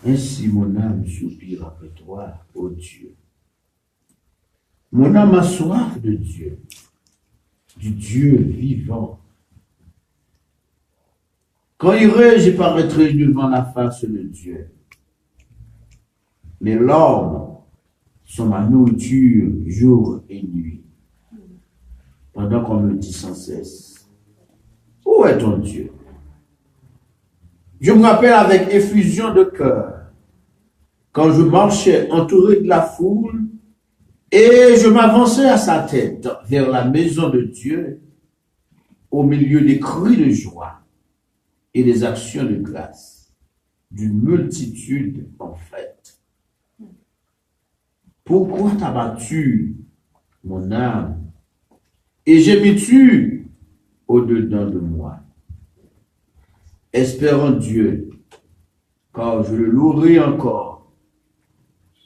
Ainsi mon âme soupire après toi, ô Dieu. Mon âme a soif de Dieu, du Dieu vivant. Quand irai-je paraîtrai devant la face de Dieu? Les larmes sont ma nourriture jour et nuit, pendant qu'on me dit sans cesse, où est ton Dieu? Je me rappelle avec effusion de cœur, quand je marchais entouré de la foule, et je m'avançais à sa tête vers la maison de Dieu, au milieu des cris de joie et des actions de grâce d'une multitude en fête. Pourquoi t'as-tu, mon âme, et gémis-tu au-dedans de moi? Espérant Dieu, car je le louerai encore.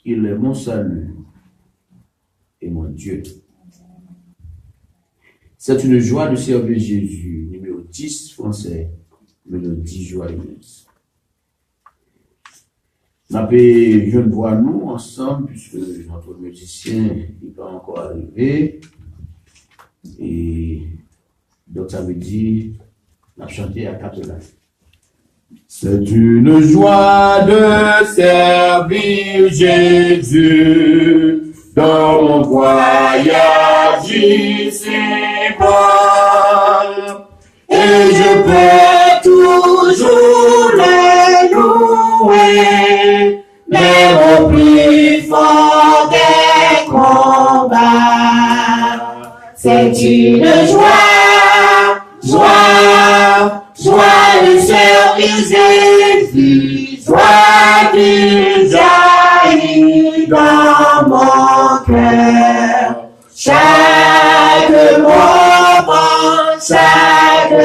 Il est mon salut et mon Dieu. C'est une joie de servir Jésus, numéro 10 français, mélodie joyeuse. Je ne vois nous ensemble, puisque notre musicien n'est pas encore arrivé. Et donc ça veut dire, on a chanté à cappella. C'est une joie de servir Jésus dans mon voyage ici-bas. Et je peux toujours le louer, mais au plus fort des combats. C'est une joie de servir Jésus, joie qui jaillit dans mon cœur. Chaque moment, chaque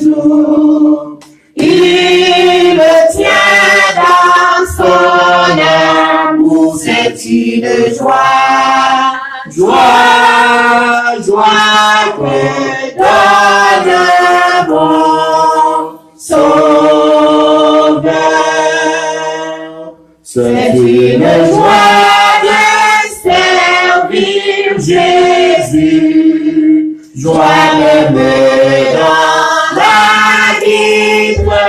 jour, il me tient dans son amour. C'est une joie que donne mon Sauveur. C'est une joie de servir Jésus, joie de me dans la détresse,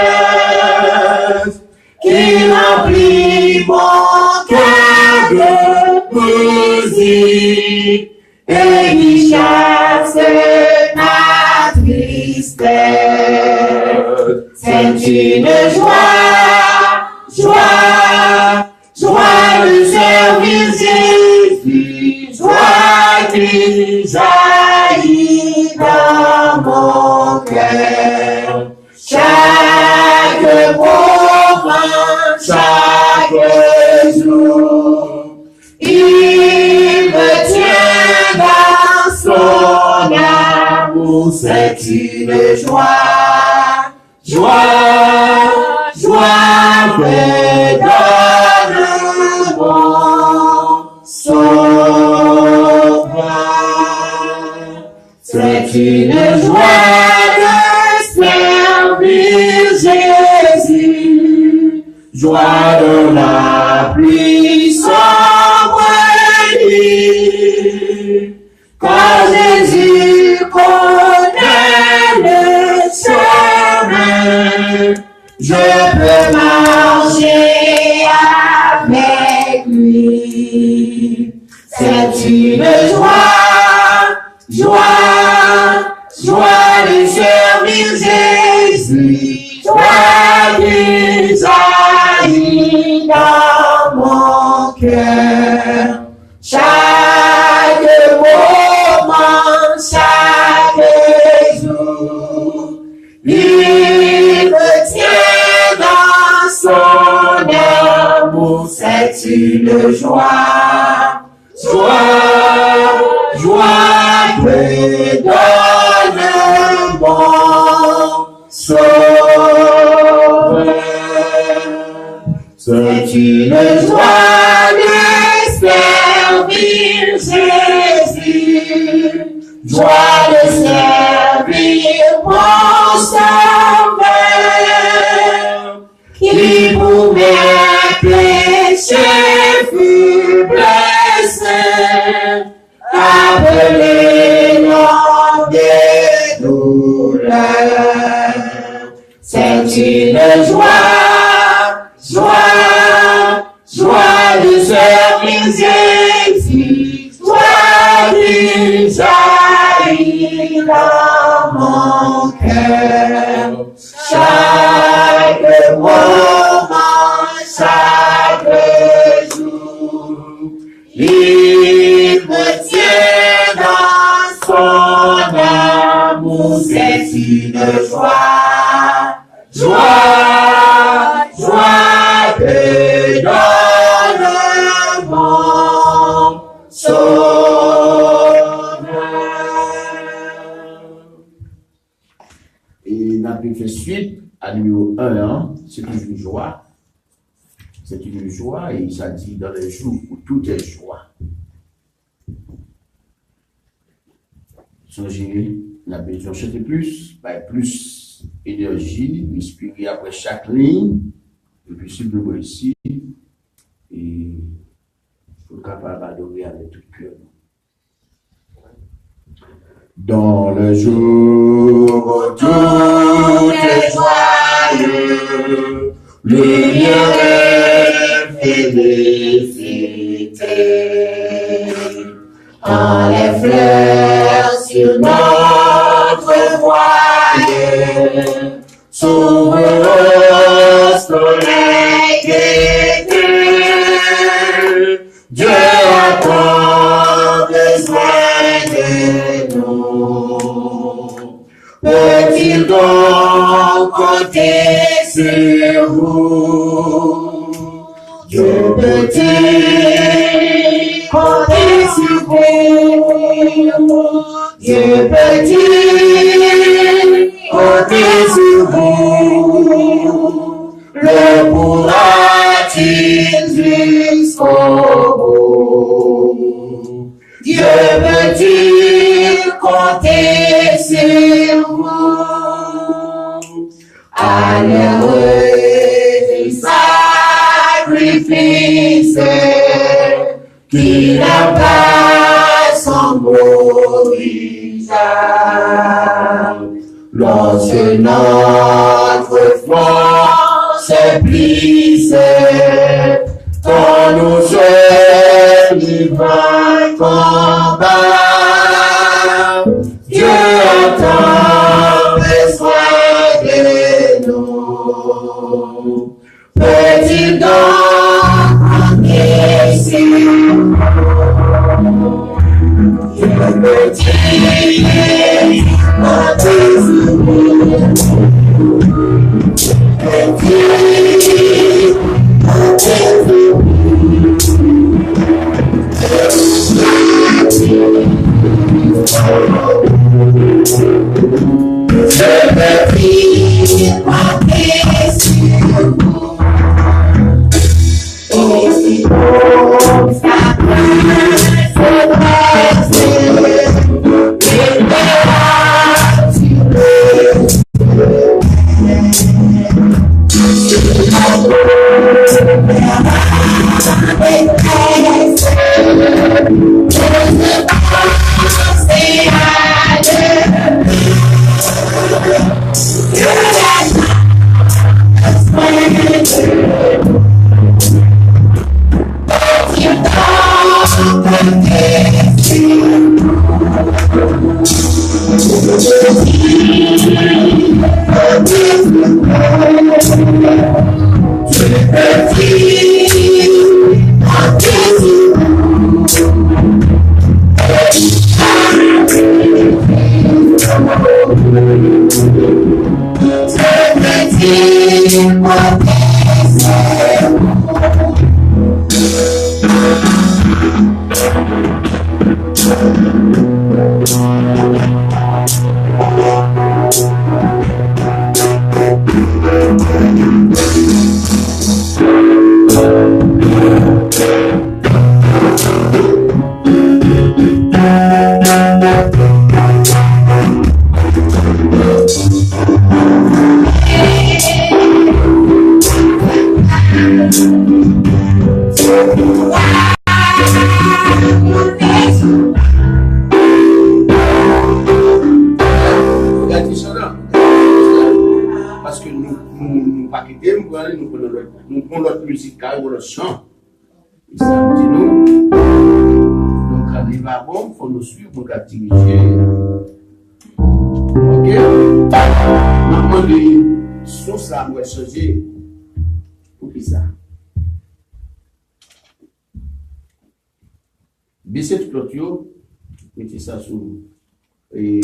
qui remplit mon cœur de poésie et qui chasse ma tristesse. C'est une joie de servir Jésus, joie qui jaillit dans mon cœur. Chaque moment, chaque jour, il me tient dans son amour. C'est une joie que donne mon Sauveur. C'est une joie de servir Jésus, joie de la puissance nuit. Quand Jésus connaît le chemin, je peux marcher avec lui. C'est une joie de servir Jésus, joie qui jaillit dans mon cœur. Chaque moment, chaque jour, il me tient dans son amour. C'est une joie que donne mon Sauveur. C'est une joie de servir Jésus, joie de servir mon Sauveur, qui pour m'aider péché fut blessé, appelé nom des douleurs. C'est une joie, joie, joie de servir Jésus, joie qui jaillit dans mon cœur. Chaque moment, chaque jour, il me tient dans son amour. C'est une joie, joie, joie que donne mon sauveur. Et on a fait suite à numéro 1, c'est une joie. C'est une joie et ça dit dans les jours où tout est joie. Songez, on a besoin de chanter plus, plus énergie, inspirer après chaque ligne, et puis simplement ici, et il faut capable d'adorer avec tout le cœur. Dans le jour où tout est joyeux, lumière et félicité, quand les fleurs sur notre voile s'ouvrent au soleil d'été, Dieu a tant besoin de nous. Peut-il donc compter sur vous? Dieu peut-il compter sur vous? Dieu peut-il compter sur vous? Le pourra-t-il jusqu'au bout? Dieu peut-il compter sur vous? À l'heure du sacrifice, qui n'a pas son beau visage, lorsque notre force est plissée, quand nous sommes livrés combat, Dieu entend besoin de nous. Peut-il donc compter sur nous? Dieu peut-il compter sur nous? Peut-il compter sur nous? Je me prie compter sur vous. Et si pour sa grâce dresse, il verra sur le Parce que nous pas quitter, nous prenons notre musique, notre chant. Et ça me dit nous. Donc, quand il va bon, il faut nous suivre pour diriger. Ok? Maintenant, les sources là, nous changer. Pour qui ça? Baissez tout l'autre, mettez ça sous. Et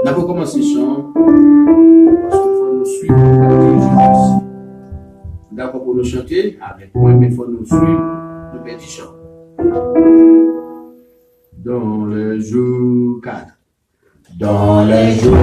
là, pour commencer le chant, parce qu'il faut nous suivre pour diriger aussi. D'accord, pour nous chanter, avec moi, mais il faut nous suivre, nous petit chant. Dans le jour 4. Dans le jour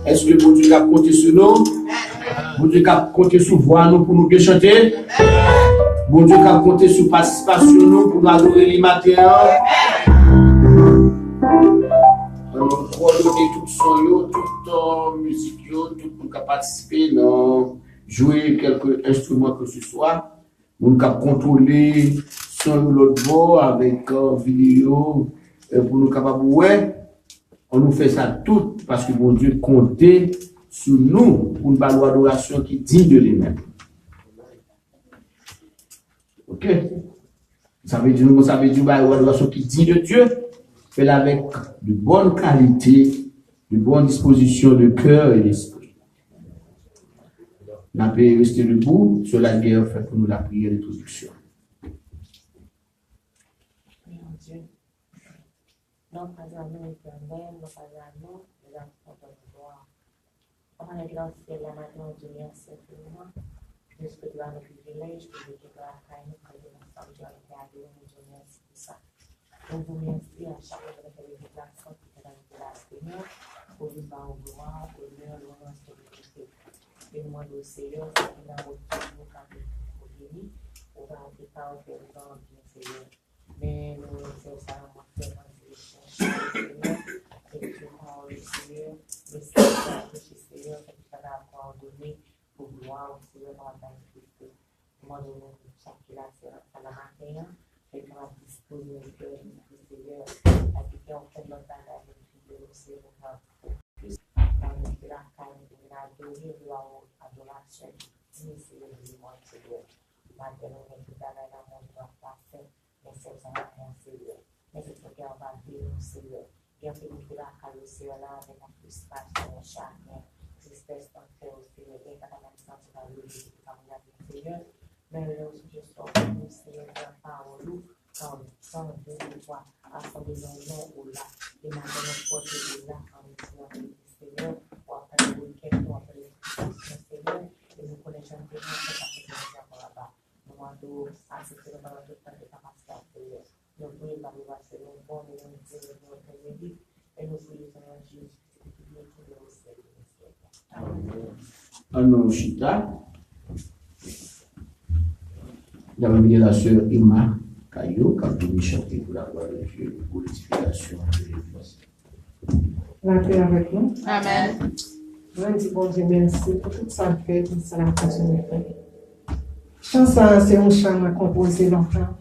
'Est-ce que bon Dieu a compté sur nous? Bon Dieu a compté sur voix nous pour nous bien chanter? Bon Dieu a compté sur participation nous pour nous adorer les matins? On va donner tout son, toute musique, tout le monde qui a participé, jouer quelques instruments que ce soit. On peut contrôler son l'autre bord avec vidéo pour nous capables ouais. On nous fait ça tout parce que mon Dieu comptait sur nous pour une valeur d'adoration qui dit de lui-même. Ok? Ça veut dire une valeur d'adoration qui dit de Dieu, fait avec de bonne qualité, de bonne disposition de cœur et d'esprit. On peut rester debout sur la guerre fait pour nous la prière d'introduction. Non casano éternel, non casano, les enfants de gloire. On est dans le ciel, la matin, Dieu merci infiniment. Juste que tu as le privilège de dire que la caille, que nous sommes Dieu avec la Dieu, nous Dieu merci pour ça. On vous remercie à chaque fois de faire des déplacements qui sont dans la Seigneur, pour vous en gloire, pour l'honneur, l'honneur, ce que vous faites. Et nous demandons au Seigneur, ce qui n'a pas de nous quand vous venez, on va être par le temps, bien Seigneur. Mais nous sommes ça, on va faire et tu prends le Seigneur, le Seigneur, le Seigneur, que tu vas pardonner pour gloire au Seigneur dans la Christ. Moi, je vous chaque là, c'est à la matin, et qu'on va disposer le cœur du Seigneur, avec qui on fait notre bagage de le Seigneur. Dans le la carne, on a adoré, adoration, le Seigneur, le Seigneur. Maintenant, on est tout à l'heure dans mon droit parfait, mais c'est ça, mon Seigneur. Mais c'est ce qu'on va dire au Seigneur. Et on fait beaucoup la caille au Seigneur là, avec la frustration, le charme, tristesse, en fait au Seigneur, et quand on a le sens de la logique, quand on a le Seigneur, mais là aussi, je sors au Seigneur, dans la parole, comme sans deux fois, assemblée dans le nom ou là, et maintenant, on porte de là, en disant le Seigneur, ou après le week-end, ou après le Seigneur, et nous connaissons un peu de ce que nous avons là-bas. Nous demandons à ce que nous avons tout le temps de capacité à faire. Nous prions par le passé, nous bon et nous disons notre mérite, et nous prions Seigneur Jésus, qui est tout le ciel. Amen. Chita. Nous avons mis la sœur Emma Caillot, qui a pu chanter pour la gloire de Dieu, pour l'édification de l'Église. La paix avec nous. Amen. Je dis bon Dieu merci pour tout ça fait, tout ça la façon de faire. Chanson, c'est un chant à composer longtemps.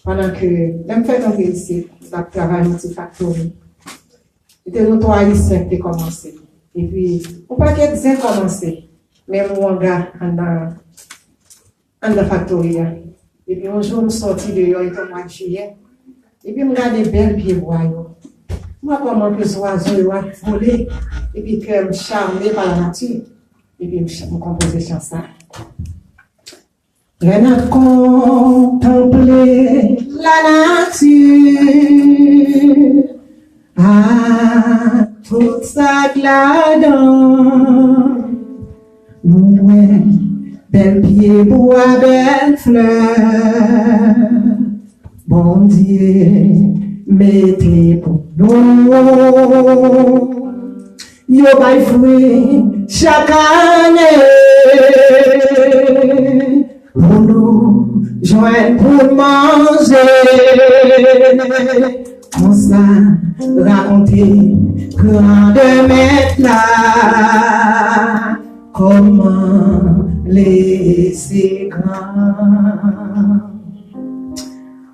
Pendant que je fais donc ici, je travaille multifactoriel. C'était nous trois haïtiens qui commencé. Et puis, on pas qu'être bien commencé, mais mon gars en factoriel. Et puis un jour, nous sortis dehors, il était au mois de juillet. Et puis, je regarde les belles pieds boyaux. Moi, comment que ce oiseau a volé, et puis que je suis charmé par la nature. Et puis, je compose chanson. Je n'ai contemplé la nature à toute sa gladance. Ouais, bel pied, bois, belle fleur. Bon Dieu, mettez pour nous. Yo bay fruit chaque année. Pour nous joindre pour manger, on ça raconter grand de mettre là, comment laisser grand,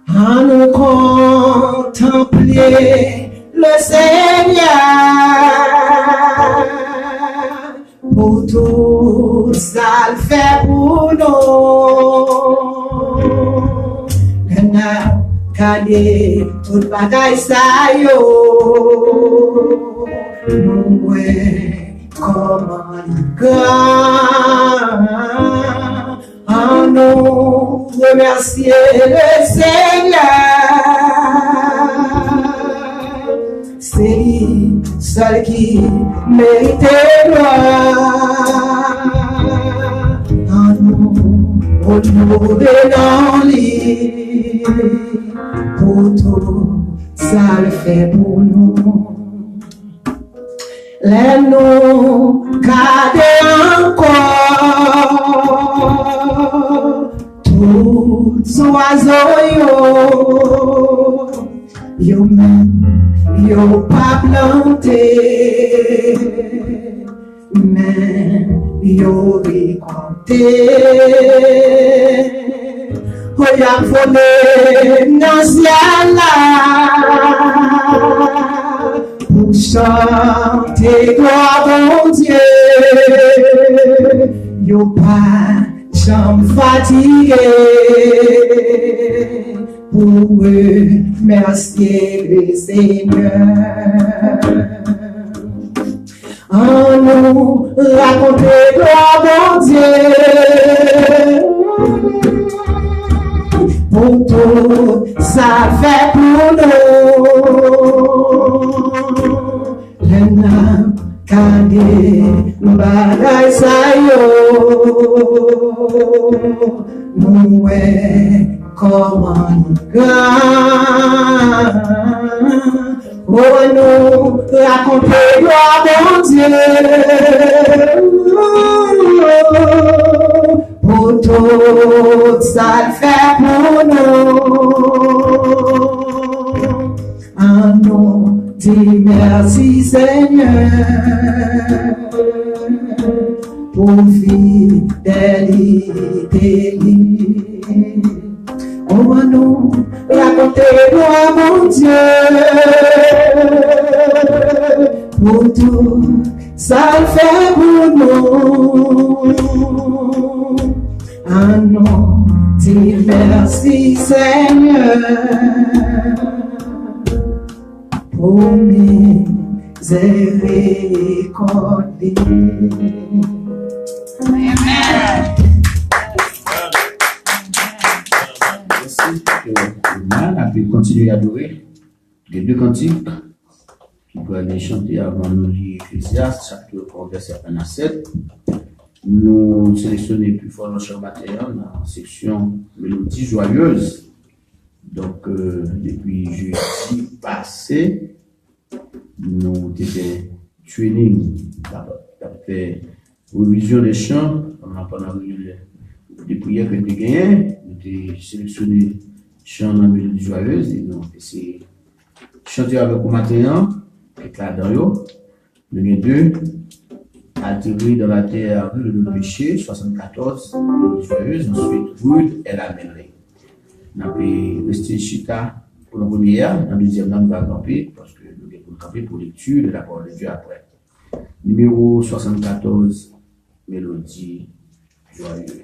à nous contempler le Seigneur. Pour tout ça le fait pour nous. On a gagné toute bagaille ça yo. Ouais, comment il gagne. En nous remercier le Seigneur. C'est lui seul qui mérite gloire. En nous, retrouver dans lui. Pour tout, ça le fait pour nous. Les nous garder encore. Tous oiseaux yo même, yo pas planté, mais yo récolté. koya fone naziala pour chanter gloire mon Dieu. Yo pas j'en fatigué pour remercier le Seigneur. En nous raconter gloire mon Dieu pour tout ça fait pour nous. Kade bagay sayo Moué koman gan Oh nous raconter gloire mon Dieu Pour tout ça fait pour nous En nous dis merci Seigneur pour fidélité. Oh nous racontez-moi mon Dieu pour tout ça fait pour nous. Ah non, dis merci Seigneur. Pour miséricorde. Merci. On a pu continuer à adorer. Les deux cantiques qui peuvent aller chanter avant nous lire Ecclésiaste, chapitre 1, verset 1 à 7. Nous sélectionnons plus fort notre cher matin dans la section mélodie joyeuse. Donc, depuis jeudi passé, nous avons fait training, fait révision des chants, pendant des prières que nous avons gagnées, nous avons sélectionné chants dans la mélodie joyeuse, et nous avons essayé de chanter avec vous matin, avec la Dario. Nous avons deux, atterri dans la terre, rue de péché, 74, mélodie joyeuse, ensuite, rue et la mêlée. Nous avons resté chita pour la première, dans la deuxième, nous allons camper, parce que nous allons camper pour lecture de la parole de Dieu après. Numéro 74, mélodie joyeuse.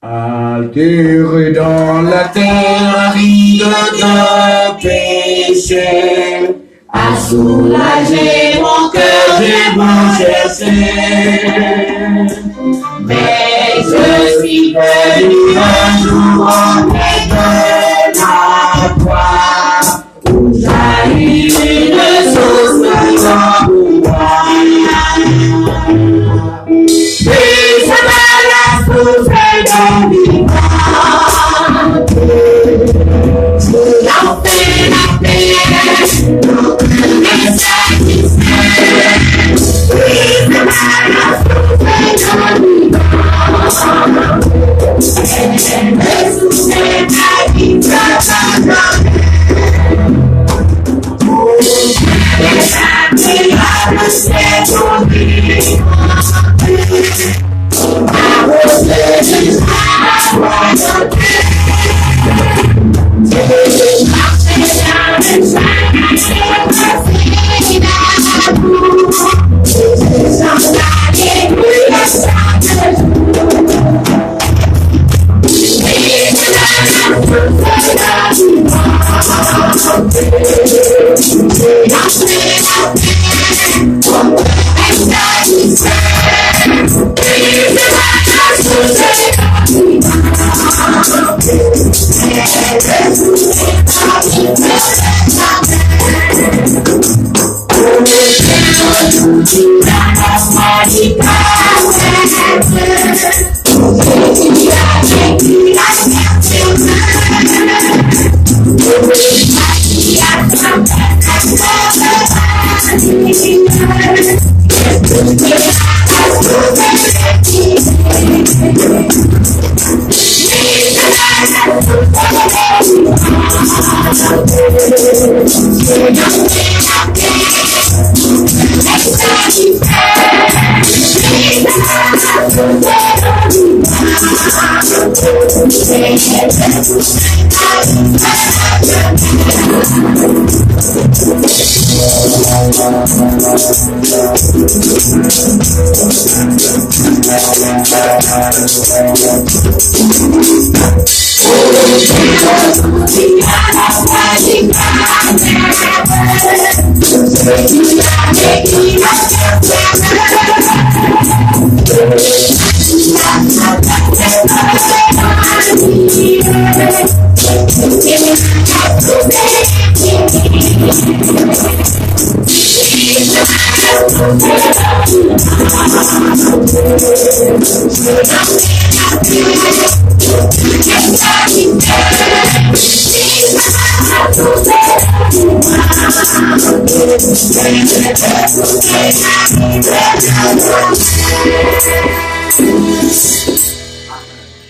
Altéré dans la terre, aride de péché, à soulager mon cœur, j'ai beau chercher. Mais je suis venu un jour en paix de la croix, où jaillit une source de moi. Et ça va la source de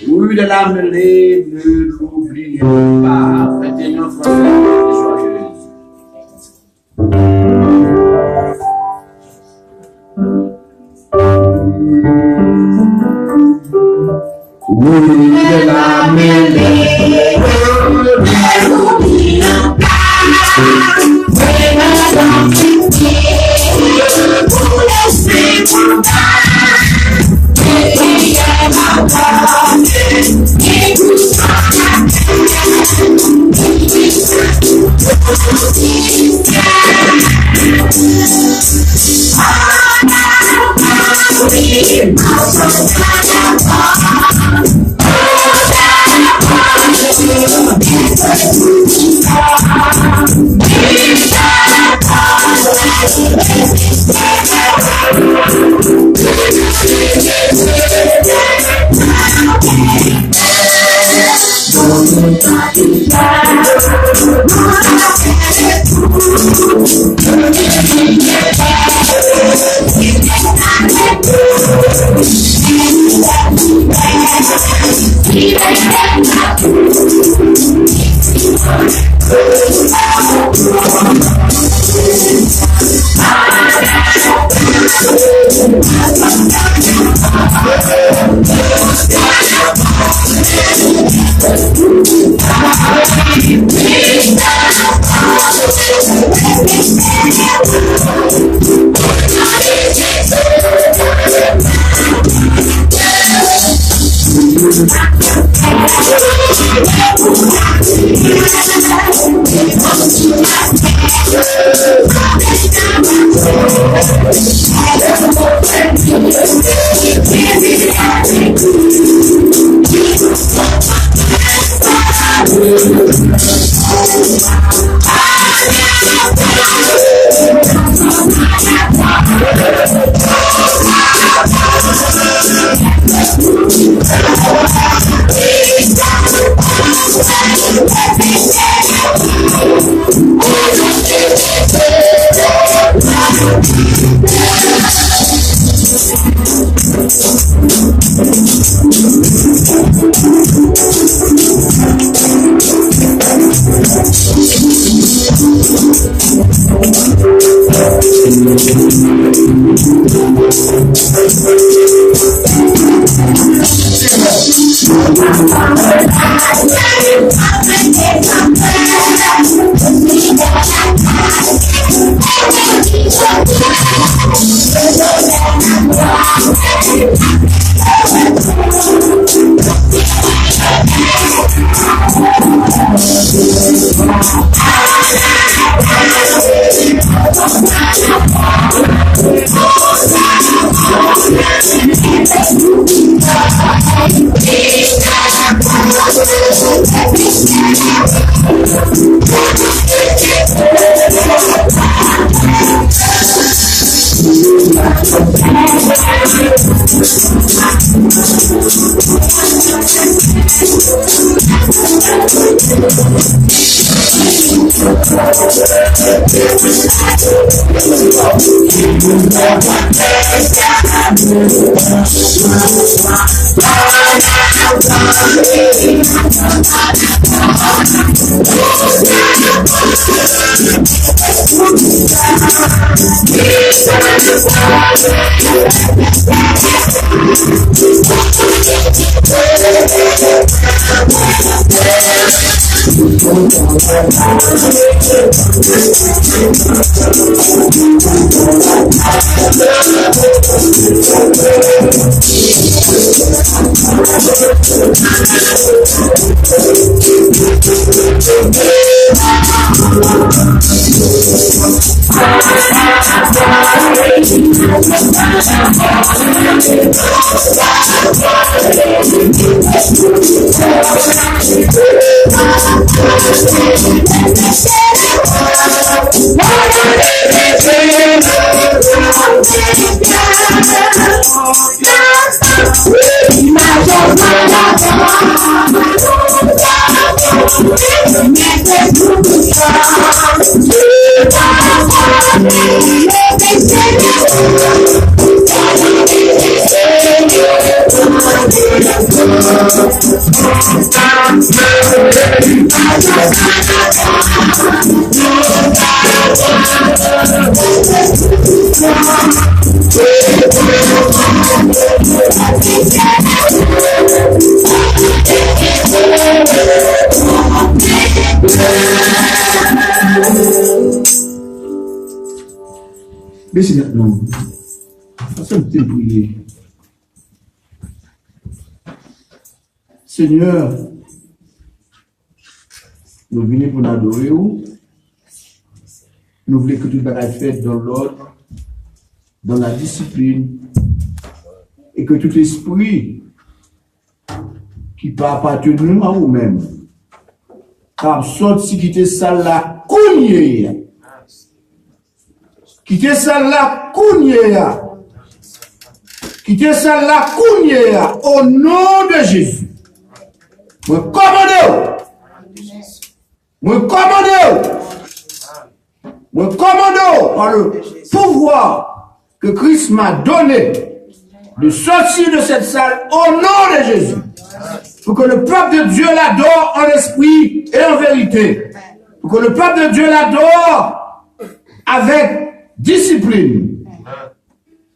Oui, de la mêlée, ne l'oublions pas. Fêtez notre fête joyeuse. Oui, de la mêlée, ne l'oublions pas. Baissez maintenant. Faisons une petite prière. Seigneur, nous venons pour nous adorer. Nous voulons que tout le soit fait dans l'ordre, dans la discipline, et que tout esprit qui peut appartenir à vous-même, car sorti quitter ça la cognée. Quitter ça la cognée. Quitter ça la cognée au nom de Jésus. Me commandez. Me commandez. Me commandez par le pouvoir que Christ m'a donné de sortir de cette salle au nom de Jésus. Pour que le peuple de Dieu l'adore en esprit et en vérité. Pour que le peuple de Dieu l'adore avec discipline.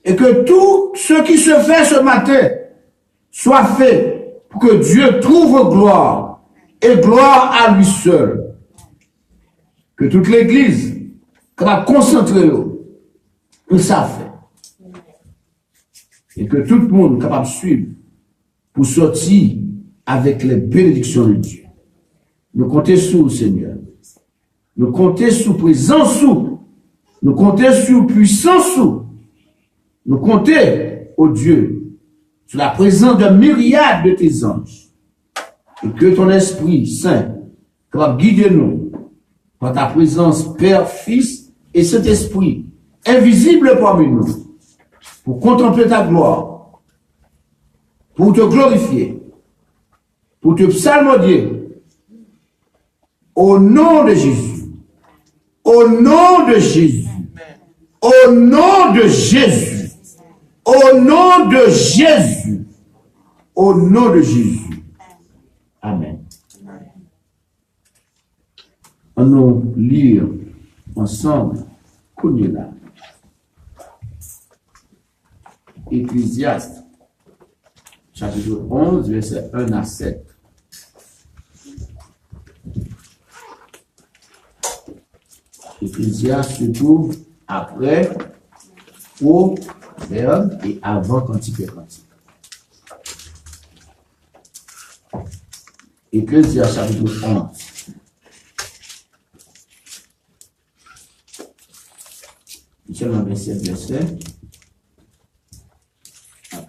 Et que tout ce qui se fait ce matin soit fait pour que Dieu trouve gloire et gloire à lui seul. Que toute l'église va concentrer que ça fait. Et que tout le monde capable de suivre pour sortir avec les bénédictions de Dieu. Nous comptons sur le Seigneur. Nous comptons sur présence sous. Nous comptons sur puissance sous. Nous comptons, ô Dieu, sur la présence de myriades de tes anges. Et que ton Esprit Saint va guider nous par ta présence, Père, Fils et Saint-Esprit, invisible parmi nous, pour contempler ta gloire, pour te glorifier, pour te psalmodier, au nom de Jésus, au nom de Jésus, au nom de Jésus, au nom de Jésus, au nom de Jésus. Amen. Allons lire ensemble Kounyela. Ecclésiaste, chapitre 11, verset 1 à 7. Ecclésiaste se trouve après, au verbe et avant cantique et cantique. Ecclésiaste, chapitre 11. Seulement 27 versets.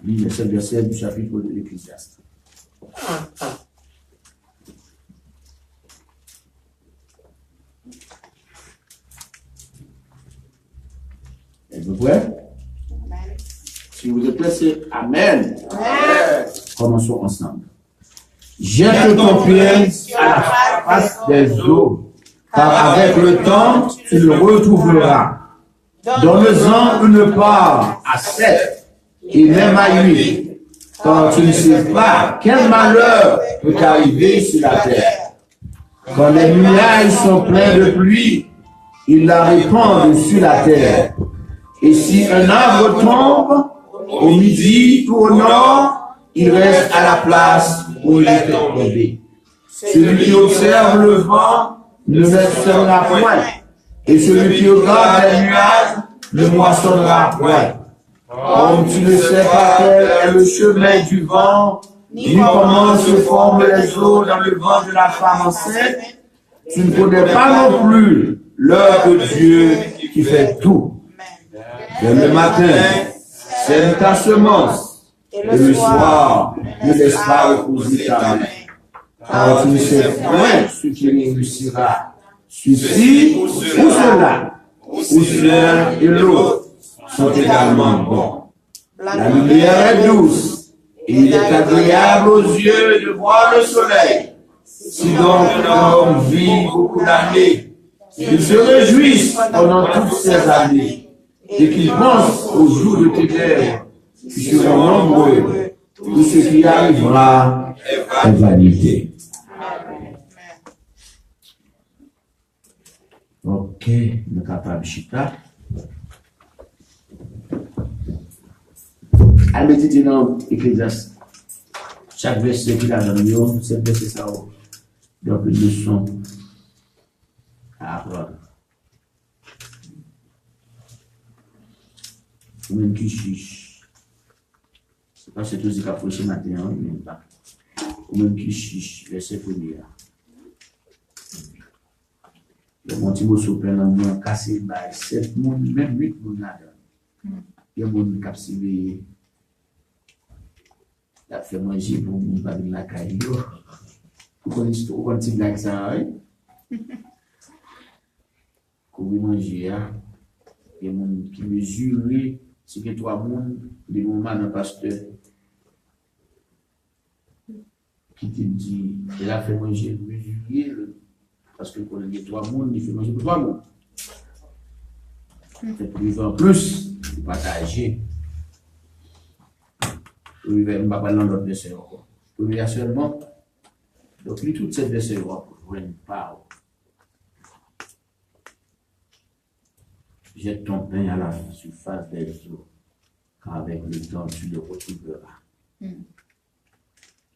Les 7 versets du chapitre de l'Ecclésiaste. Êtes-vous prêts? Si vous êtes prêts, c'est Amen. Amen. Commençons ensemble. Jette ton pied à la face des eaux, car avec le temps, tu le retrouveras. Donne-en une part à 7 et même à 8, car tu ne sais pas quel malheur peut arriver sur la terre. Quand les nuages sont pleins de pluie, ils la répandent sur la terre. Et si un arbre tombe, au midi ou au nord, il reste à la place où il est tombé. Celui qui observe le vent ne sèmera point, et celui qui regarde les nuages ne moissonnera point. Comme tu ne sais pas quel est le chemin du vent, ni comment se forment les eaux dans le ventre de la femme enceinte, tu ne connais pas non plus l'heure de Dieu qui fait tout. Et le matin, sème ta semence, et le soir, ne laisse pas reposer ta main. Car tu ne sais point ce qui réussira. Ceci ou cela, ou l'un et l'autre sont également bons. La lumière est douce, et il est agréable aux yeux de voir le soleil. Si donc un homme vit beaucoup d'années, qu'il se réjouisse pendant toutes ces années, et qu'il pense aux jours de ténèbres, qui seront nombreux, tout ce qui arrivera est vanité. Ok, nous capable chita. À méditer dans Ecclésiaste. Chaque verset qu'il a dans le livre, c'est verset ça. Donc une leçon à apprendre. Ou même qui chiche. C'est pas cette chose qui a fait ce matin, même pas. Ou même qui chiche, verset premier. Le mon petit mot soupel dans le cassé by 7 monde, même 8 monde là-dedans. Il y a un monde qui a suivi. Il a fait manger pour mon pas de la caille. Vous connaissez tout, vous connaissez blague ça, oui? Quand vous mangez, il y a un monde qui mesure ce que 3 monde, des moments dans le pasteur, qui te dit, il a fait manger, mesurer, parce que pour les 3 monde, il fait manger pour 3 monde. C'est plus en plus, il partager. Il ne va pas dans l'autre verset encore. Il y a seulement, donc lui, toute cette verset pour jouer une part. Jette ton pain à la surface des eaux, car avec le temps, tu le retrouveras. Ça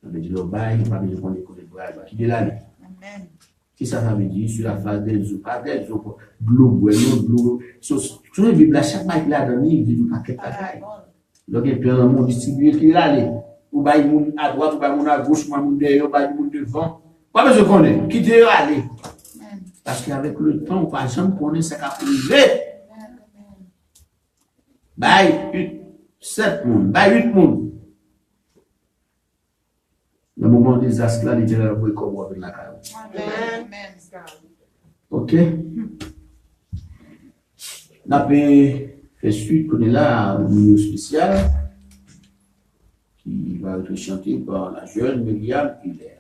veut dire le bail, il ne va pas besoin qu'on écoute le bail, qui est là. Amen. Qui ça veut dire sur la face des eaux, pas des eaux, de l'eau, de l'eau. Sur la Bible, chaque bail là dans il dit un paquet de bagailles. Donc, il y a un monde distribué qui est là. Ou bail moun à droite, ou bail moun à gauche, ou moun derrière, ou bail moun devant. Pas besoin de connaître. Qui est aller. Parce qu'avec le temps, on pas jamais connaître ce qui a privé. Bail 7 moun, bail 8 moun. Le moment des désastre là, les gens vont comme avec la caille. Amen. Ok. On a fait suite qu'on est là au milieu spécial qui va être chanté par la jeune Myriam Hilaire.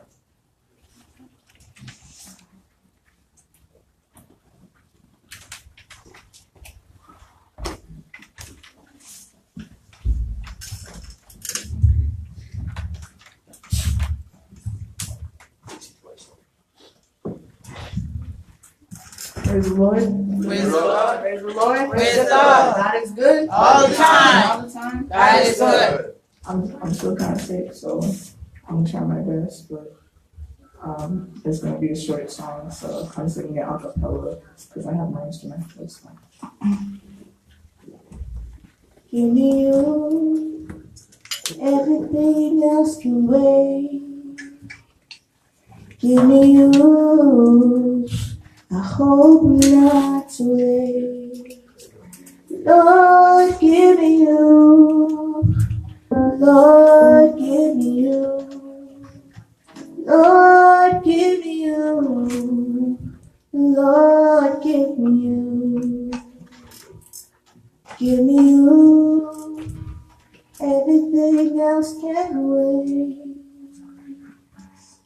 Praise the Lord. Praise the Lord. Praise the Lord. Praise the Lord. God is good. All the time. All the time. God is good. I'm still kind of sick, so I'm gonna try my best, but it's gonna be a short song, so I'm singing it a cappella because I have my instrument. That's fine. Give me you, everything else can wait. Give me you, I hope not to wait. Lord, give me you. Lord, give me you. Lord, give me you. Lord, give me you. Give me you. Everything else can wait.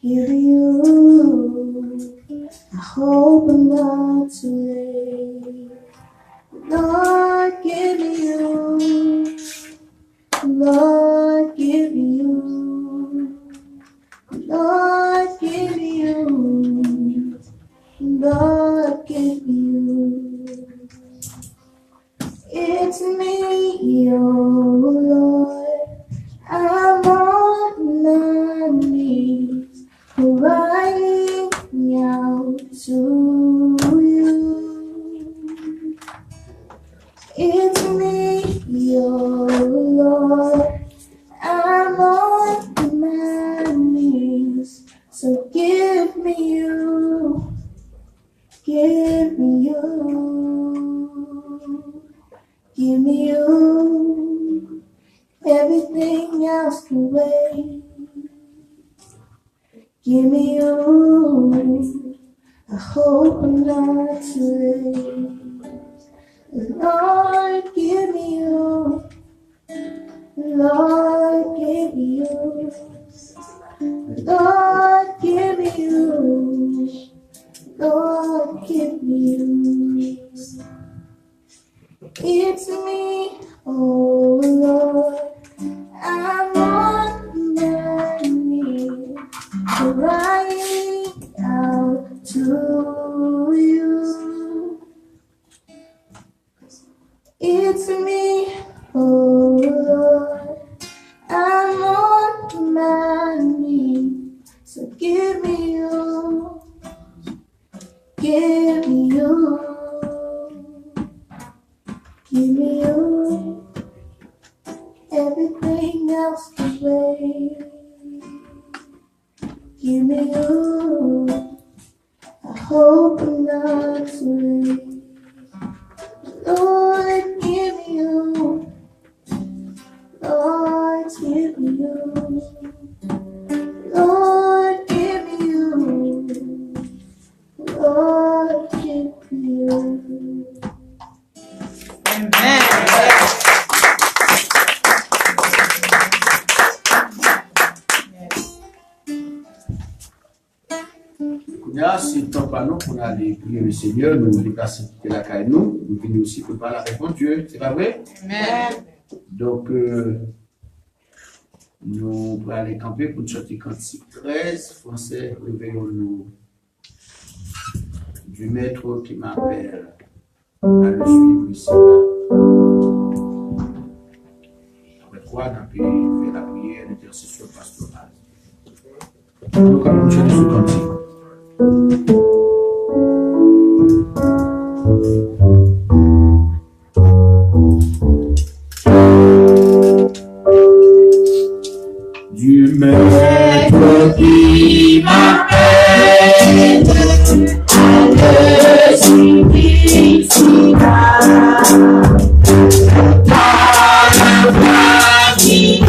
Give me you. I hope not too late. Lord, give me you. Lord, give me you. Lord, give me you. Lord, give me you. It's me, oh Lord. I'm on my knees, crying out to It's me, oh Lord. I'm on my knees. So give me you. Give me you. Give me you. Everything else can wait. Give me you. I hope I'm not too late. Lord, give me you. Lord, give me you. Lord, give me you. Lord, give me you. It's me, oh Lord. I'm on my knees, crying out to you. It's me, oh Lord. I'm on my knees, so give me you. Give me you. Give me you. Everything else can wait. Give me you. I hope I'm not too late. Lord, give me you. Lord, give me you. Lord, give me you. Lord, give me you. Si le temps pas nous pour aller prier le Seigneur, nous nous déplacer quitter la caille nous venons aussi pour parler avec mon Dieu, c'est pas vrai? Amen. Donc, nous allons aller camper pour chanter cantique 13, français, réveillons-nous du maître qui m'appelle à le suivre ici. Après quoi, on a fait la prière, l'intercession pastorale. Donc, on chanter ce cantique. Du maître qui m'appelle à le suivre ici-bas. Par la voix qui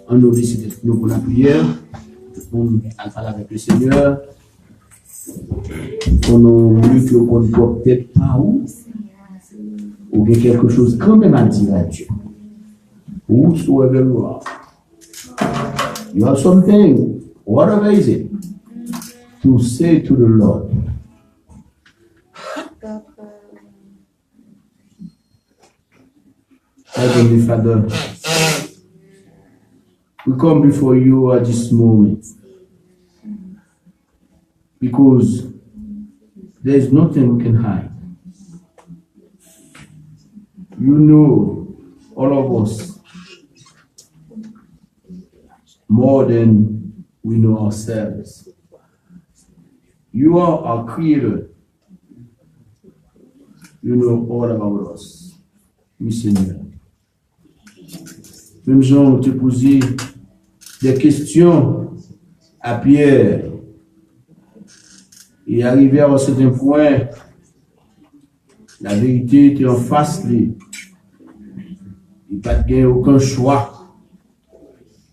On nous décide nous pour la prière, pour parler avec le Seigneur, pour nous dire qu'on ne doit peut-être pas ou bien quelque chose quand même à dire à Dieu. Whosoever you are, you have something, whatever is it, to say to the Lord. Heavenly Father, we come before you at this moment because there is nothing we can hide. You know all of us more than we know ourselves. You are our creator. You know all about us. Oui, Seigneur. Même Jean te posé des questions à Pierre et arrivé à un certain point, la vérité était en face de lui. Il n'a pas de aucun choix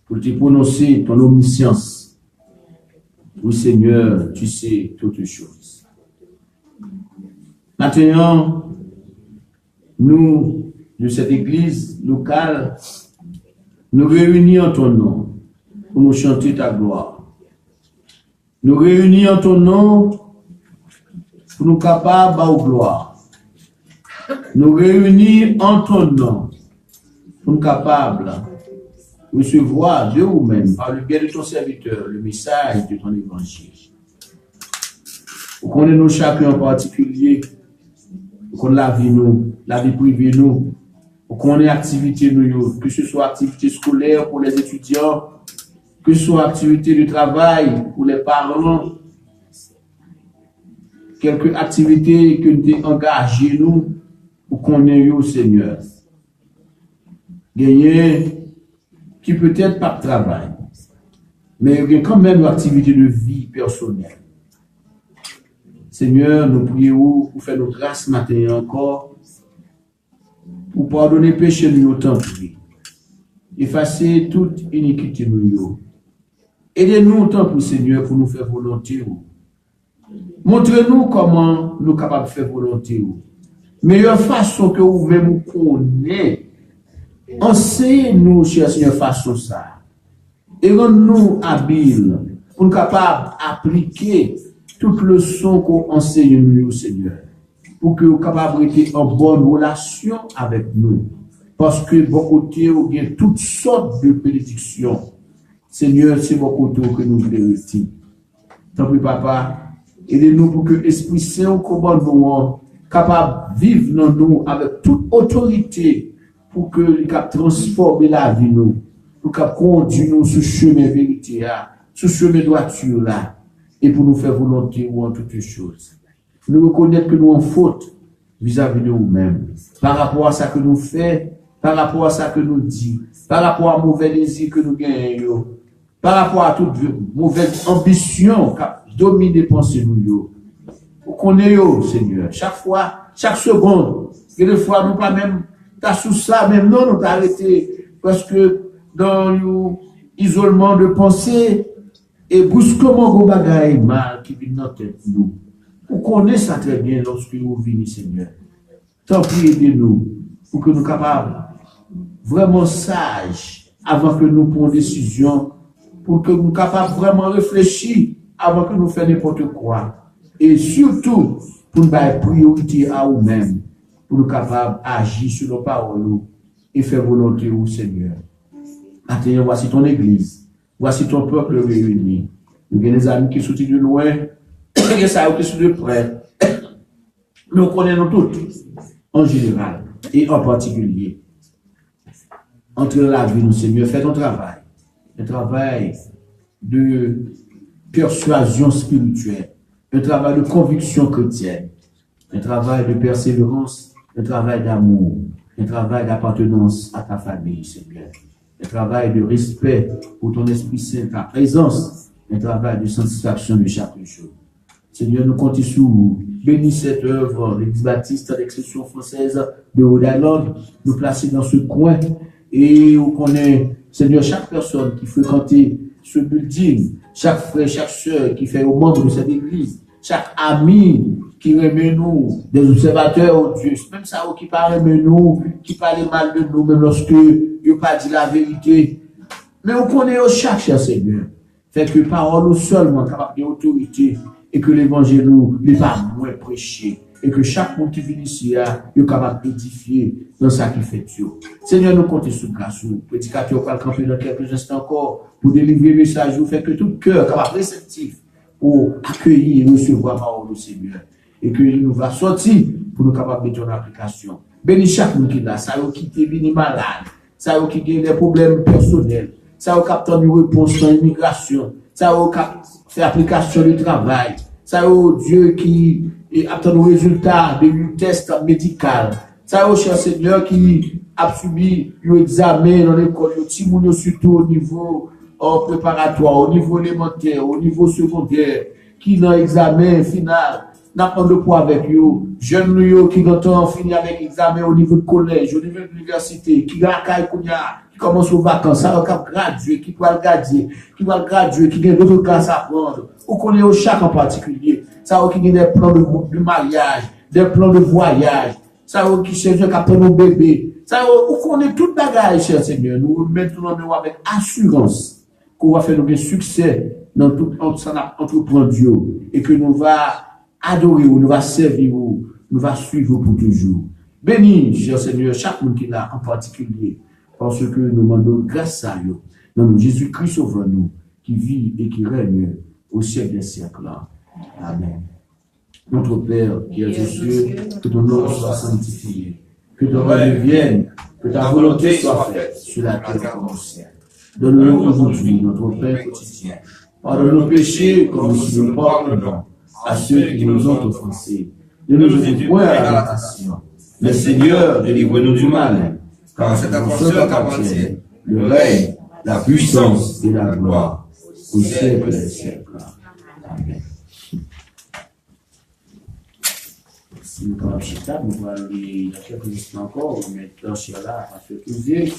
pour te prononcer ton omniscience. Oui, Seigneur, tu sais toutes choses. Maintenant, nous, de cette église locale, nous réunis en ton nom pour nous chanter ta gloire. Nous réunis en ton nom pour nous capables de gloire. Nous réunis en ton nom pour nous capables de recevoir de nous-mêmes, par le biais de ton serviteur, le message de ton évangile. Pour qu'on ait nous chacun en particulier, qu'on la vie nous, la vie privée nous, qu'on ait activité nous, que ce soit activité scolaire pour les étudiants, que ce soit activité de travail pour les parents, quelques activités que nous avons engagées nous, pour qu'on ait au Seigneur. Gagner qui peut-être pas de travail, mais il y a quand même une activité de vie personnelle. Seigneur, nous prions pour faire nos grâces matin encore, pour pardonner péché nous autant pris, effacer toute iniquité nous. Aidez-nous autant pour Seigneur pour nous faire volonté. Montrez-nous comment nous sommes capables de faire volonté. Meilleure façon que vous-même connaissez. Enseignez-nous, cher Seigneur, façon ça. Et rendez-nous habiles pour nous capables d'appliquer toute leçon qu'on enseigne nous, Seigneur. Pour que nous soyons capables d'être en bonne relation avec nous. Parce que bon côté, il y a toutes sortes de bénédictions. Seigneur, c'est bon côté que nous voulons. Tant pis, Papa, aidez-nous pour que l'Esprit Saint commande capable de vivre dans nous avec toute autorité pour que nous transformer la vie nous, pour qu'il conduise nous sur le chemin vérité, sur le chemin droiture là, et pour nous faire volonté ou en toutes choses. Nous reconnaître que nous en faute vis-à-vis de nous-mêmes, par rapport à ça que nous faisons, par rapport à ça que nous disons, par rapport à mauvais désir que nous gagnons, par rapport à toute mauvaise ambition qui domine les pensées nous. Vous connaissez, Seigneur, chaque fois, chaque seconde, et des fois, nous pas même, t'as sous ça, même non, nous t'as arrêté, parce que dans l'isolement de pensée, et brusquement, vous bagaille mal qui vient dans notre tête, nous. Vous connaissez ça très bien lorsque vous venez, Seigneur. Tant pis, aidez-nous, pour que nous soyons capables, vraiment sages, avant que nous prenions décision, pour que nous soyons capables vraiment réfléchir, avant que nous fassions n'importe quoi. Et surtout, pour nous donner priorité à nous-mêmes, pour nous capables d'agir sur nos paroles et faire volonté au Seigneur. Maintenant, voici ton église, voici ton peuple réuni. Nous avons des amis qui sont de loin, et des amis qui sont de près. Nous connaissons toutes, en général et en particulier. Entre la vie, nous, Seigneur, fais ton travail. Un travail de persuasion spirituelle, un travail de conviction chrétienne, un travail de persévérance, un travail d'amour, un travail d'appartenance à ta famille, Seigneur, un travail de respect pour ton Esprit Saint, ta présence, un travail de satisfaction de chaque jour. Seigneur, nous comptons sur vous. Bénis cette œuvre, l'Église baptiste d'expression française de Rhode Island, nous placer dans ce coin et on connaît, Seigneur, chaque personne qui fréquente ce building, chaque frère, chaque soeur qui fait au membre de cette église, chaque ami qui remet nous, des observateurs, oh Dieu, même ça qui parle de nous, qui parle mal de nous, même lorsque il n'a pas dit la vérité. Mais on connaît chaque, cher Seigneur, fait que parole seulement capable d'autorité et que l'évangile nous n'est pas moins prêché. Et que chaque monde qui vient ici est capable d'édifier dans ça qui fait Dieu. Seigneur, nous comptons sur grâce. Prédicateur va camper dans quelques instants encore pour délivrer le message. Vous faites que tout cœur capable réceptif pour accueillir et recevoir la parole du Seigneur. Et que il nous va sortir pour nous capables de mettre en application. Bénis chaque monde qui est là. Ça qui est venu malade. Ça qui a des problèmes personnels. Ça qui a une réponse dans l'immigration. Ça qui a fait application du travail. Ça Dieu qui et attend le résultat de test médical. Ça, cher Seigneur, qui a subi un examen dans l'école, surtout au niveau préparatoire, au niveau élémentaire, au niveau secondaire, qui dans l'examen final, n'a pas de poids avec eux. Jeunes qui ont fini avec l'examen au niveau de collège, au niveau de l'université, qui commence aux vacances, ça va graduer, qui va graduer, qui a d'autres classes à prendre. Ou qu'on est au chaque en particulier. Ça qui a des plans de mariage, des plans de voyage. Ça qui cherche un capteur de bébé. Ça ou qu'on est tout bagage, cher Seigneur. Nous remettons avec assurance qu'on va faire nos succès dans tout entreprendre Dieu. Et que nous va adorer, nous va servir, nous va suivre pour toujours. Bénis, cher Seigneur, chaque monde qui est là en particulier. Parce que nous demandons grâce à Dieu. Dans Jésus-Christ sauve nous, qui vit et qui règne au siècle des siècles. Amen. Notre Père qui es aux cieux, que ton nom soit sanctifié, que ton règne vienne, que ta volonté soit faite sur la terre comme au ciel. Donne-nous aujourd'hui notre pain quotidien. Pardonne nos péchés comme nous pardonnons à ceux qui nous ont offensés. Ne nous aide point à la tentation, mais Seigneur, délivre-nous du mal, car c'est ta force t'appartient, le règne, la puissance et la gloire, au siècle des siècles. Amen. Si nous avons chita, nous allons aller dans quelques instants encore, mettre là à ce sujet,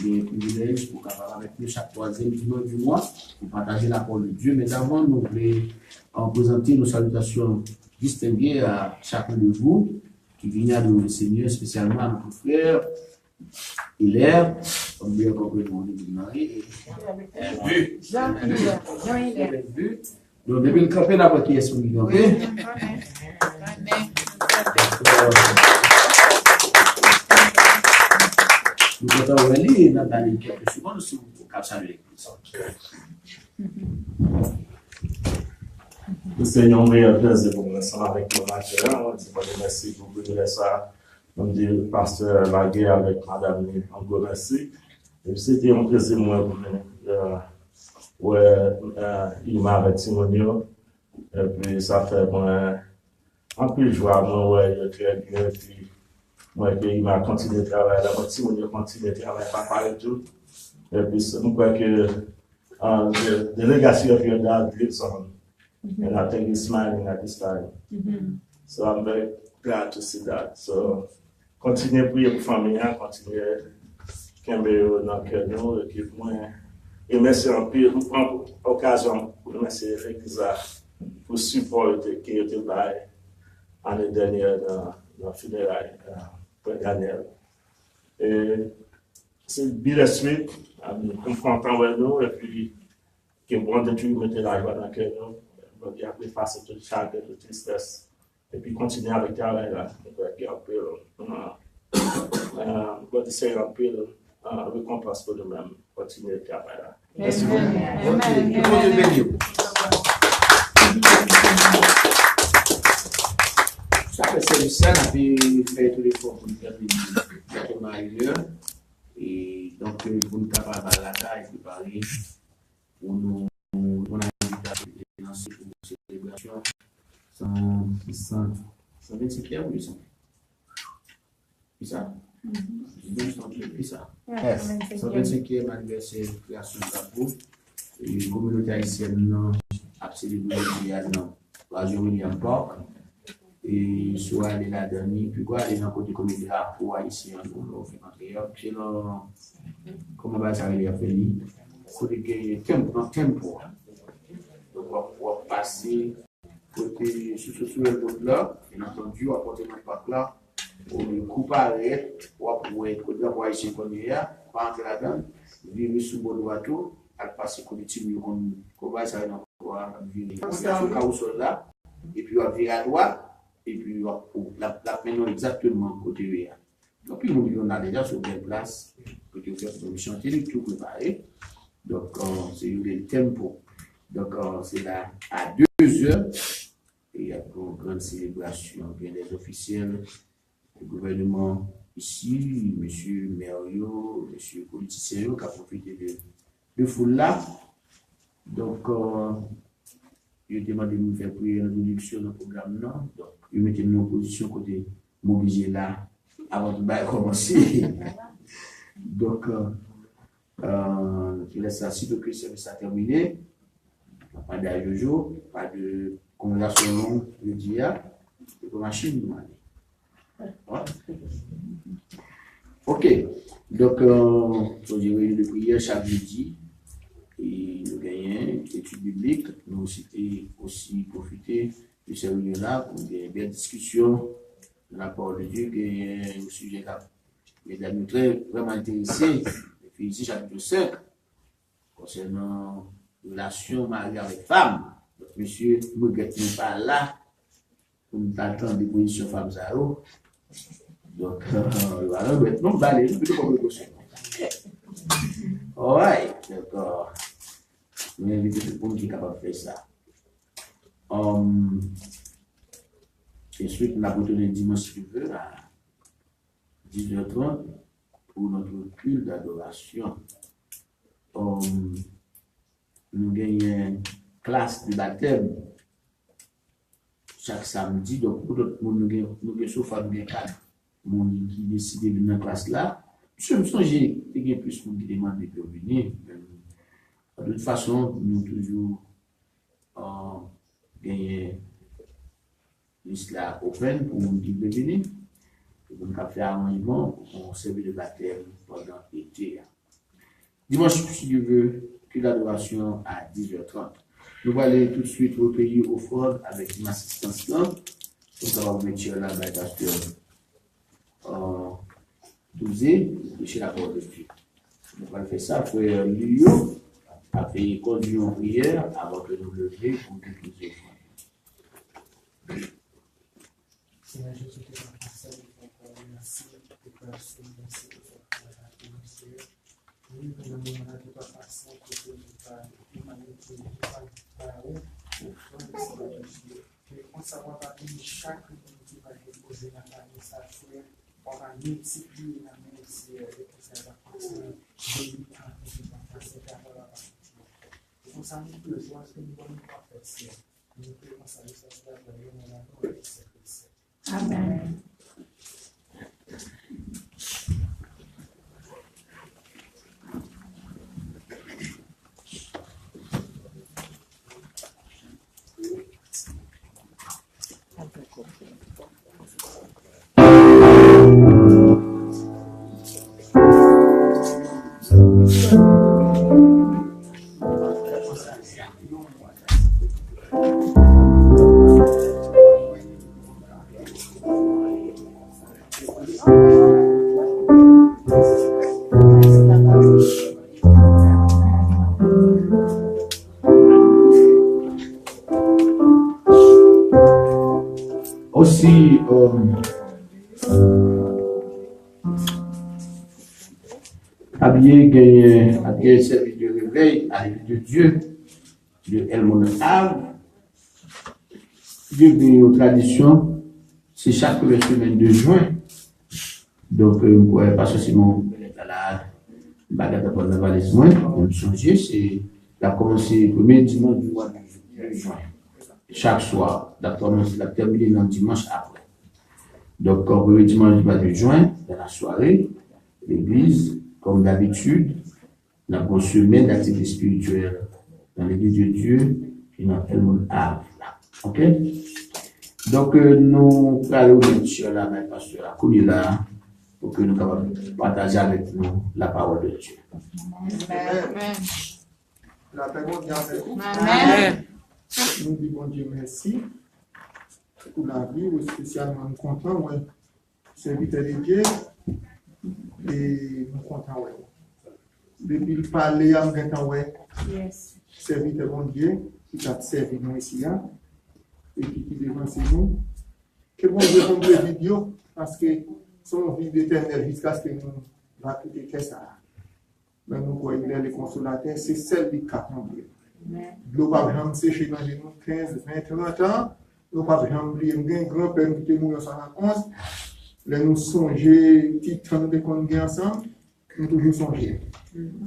les privilèges pour capable avec nous chaque troisième dimanche du mois, pour partager la parole de Dieu. Mais d'abord, nous voulons présenter nos salutations distinguées à chacun de vous qui vient de le Seigneur, spécialement à notre frère Hilaire, comme bien compris le nom de Marie. Jean-Hilaire. Donc, depuis le campé, là, qui est son campé. Nous comptons aller dans quelques secondes si vous pouvez saluer l'église. Le Seigneur meilleur plaisir pour nous ensemble avec nous maintenant. On dit merci pour vous ça. On dit pasteur Laguerre avec madame encore merci. Et c'était un plaisir moi pour venir. Il m'a avec Simonio. Et puis ça fait moi un peu de joie, moi, il est très bien. Puis moi, il m'a continué de travailler. La moitié, il continue de travailler, pas parler tout. Et puis, je crois que the legacy of your dad lives on. And I think he's smiling at this time. So I'm very glad to see that. So, continuez à prier pour la famille, continuez à camber dans le cœur de nous, équipe moi. Et merci en pile, nous prenons l'occasion pour remercier l'église pour le support qui a été donné l'année dernière dans le funérailles pour Daniel. Et c'est bien suite, nous sommes contents de nous, et puis, qui est bon de tout mettre la joie dans le cœur de nous. Donc, il a pris face à toute chagrin, toute tristesse, et puis continuer avec le travail là. Donc, il y a un peu, on va essayer un peu de récompense pour nous-mêmes, continuer le travail là. Merci beaucoup. Chaque service, on a fait tous les efforts pour nous terminer et donc pour nous capables à la taille préparer pour nous dans cette célébration 125e, oui, ça. C'est ça. 125e anniversaire de création de Drapeau. Et la communauté haïtienne a célébré la journée en Parc. Et soit aller la dernière, puis quoi, aller dans le côté communauté Drapeau haïtien, on fait entrer. C'est comment va ça aller à faire? Côté tempo. Donc, on va passer côté sur le route là, bien entendu, on va porter notre parc là. On coupe arrête, on va être côté haïtien qu'on est là, pas entrer là-dedans, vivre sous le bateau, à passer côté Timur, on va ça dans quoi, vivre sur là, et puis on va virer à droite, et puis la maintenant exactement côté là. Donc, puis on a déjà sur une place, côté on fait une chantier, tout préparé. Donc, c'est le tempo. Donc, c'est là à 2 heures. Et il y a une grande célébration. Il y a des officiels du gouvernement ici, M. Merio, M. Politicien, qui a profité de foule là. Donc, il a demandé de nous faire prier une réduction dans le programme. Donc, il mettait nous en position côté mobilisé là avant de commencer. Donc, je laisse ça si le service a terminé. Pas d'Ayojo, pas de conversation longue, je dis, c'est pour machine. Ok, donc, on dirait une prière chaque jeudi, et nous gagnons études bibliques, nous aussi profiter de ces réunions-là pour des belles discussions de la parole de Dieu, qui est un sujet là. Mesdames, nous sommes vraiment intéressés. Puis ici, chapitre 5, concernant relation mari avec femme. Donc, monsieur, vous ne n'est pas là pour nous attendre des positions femmes à eau. Donc, voilà, maintenant, on va aller, je peux vous dire all right, d'accord. Nous invitons tout le monde qui est capable de faire ça. Et ensuite, nous avons retourné dimanche, si tu veux, à 10h30 pour notre culte d'adoration. Nous gagnons une classe de baptême chaque samedi. Donc, pour d'autres, nous avons sauf à nous 4 monde qui décide de venir dans la classe là. Je me sens qu'il y a plus de monde qui demande de venir. De toute façon, nous toujours gagner liste là open pour nous qui veut venir. Nous avons fait arrangement pour servir de baptême pendant l'été. Dimanche, si tu veux, que l'adoration à 10h30. Nous allons aller tout de suite recueillir offrande avec une assistance là. Nous allons mettre là, le pasteur Douzé, chez la parole de Dieu. Nous allons faire ça, frère Lio, après conduire en prière avant que nous levions pour nous offrir. Seigneur Jésus, que ton conseil merci, que merci, merci. Oui, nous demandons de ta façon que tu as humanité, que on savoir parmi chaque qui va déposer dans ta message, on va multiplier la merci et que ça va continuer de passer par la partie. On s'en est besoin que nous allons pas faire ça. Nous pouvons saluer ça dans le nom de Jésus-Christ. Amen. Aussi, habillé que service de réveil à l'église de Dieu, de Elmon Havre, Dieu veut aux traditions, c'est chaque semaine de juin. Donc, vous ne pouvez pas seulement la bagarre pour la valise moins, on changer, c'est la commencer le premier dimanche du mois de juin. Chaque soir, la terminer le dimanche après. Donc, le dimanche du mois de juin, dans la soirée, l'église, comme d'habitude, nous avons une semaine d'activité spirituelle dans l'église de Dieu et dans Elmon Havre. Ok? Donc, nous allons mettre là, mais pasteur là, pour que nous puissions partager avec nous la parole de Dieu. Amen. La paix monte avec vous. Amen. Nous disons Dieu merci pour la vie, spécialement nous comptons, ouais, serviteur de Dieu, et nous comptons, ouais. Depuis le palais, à nous ouais, serviteur de Dieu, qui a servi nous ici, et qui devance nous. Que bon Dieu comble les vidéos, parce que son vie d'éternel jusqu'à ce que nous va quitter que ça. Mais nous voyons les consolateurs, c'est celle qui a comblé. Nous ne pouvons pas sécher dans les 15, 20, 30 ans. Nous ne pouvons pas oublier un grand-père qui est mort en 1911. Là, nous songeons, petit temps de qu'on est ensemble, nous toujours songer.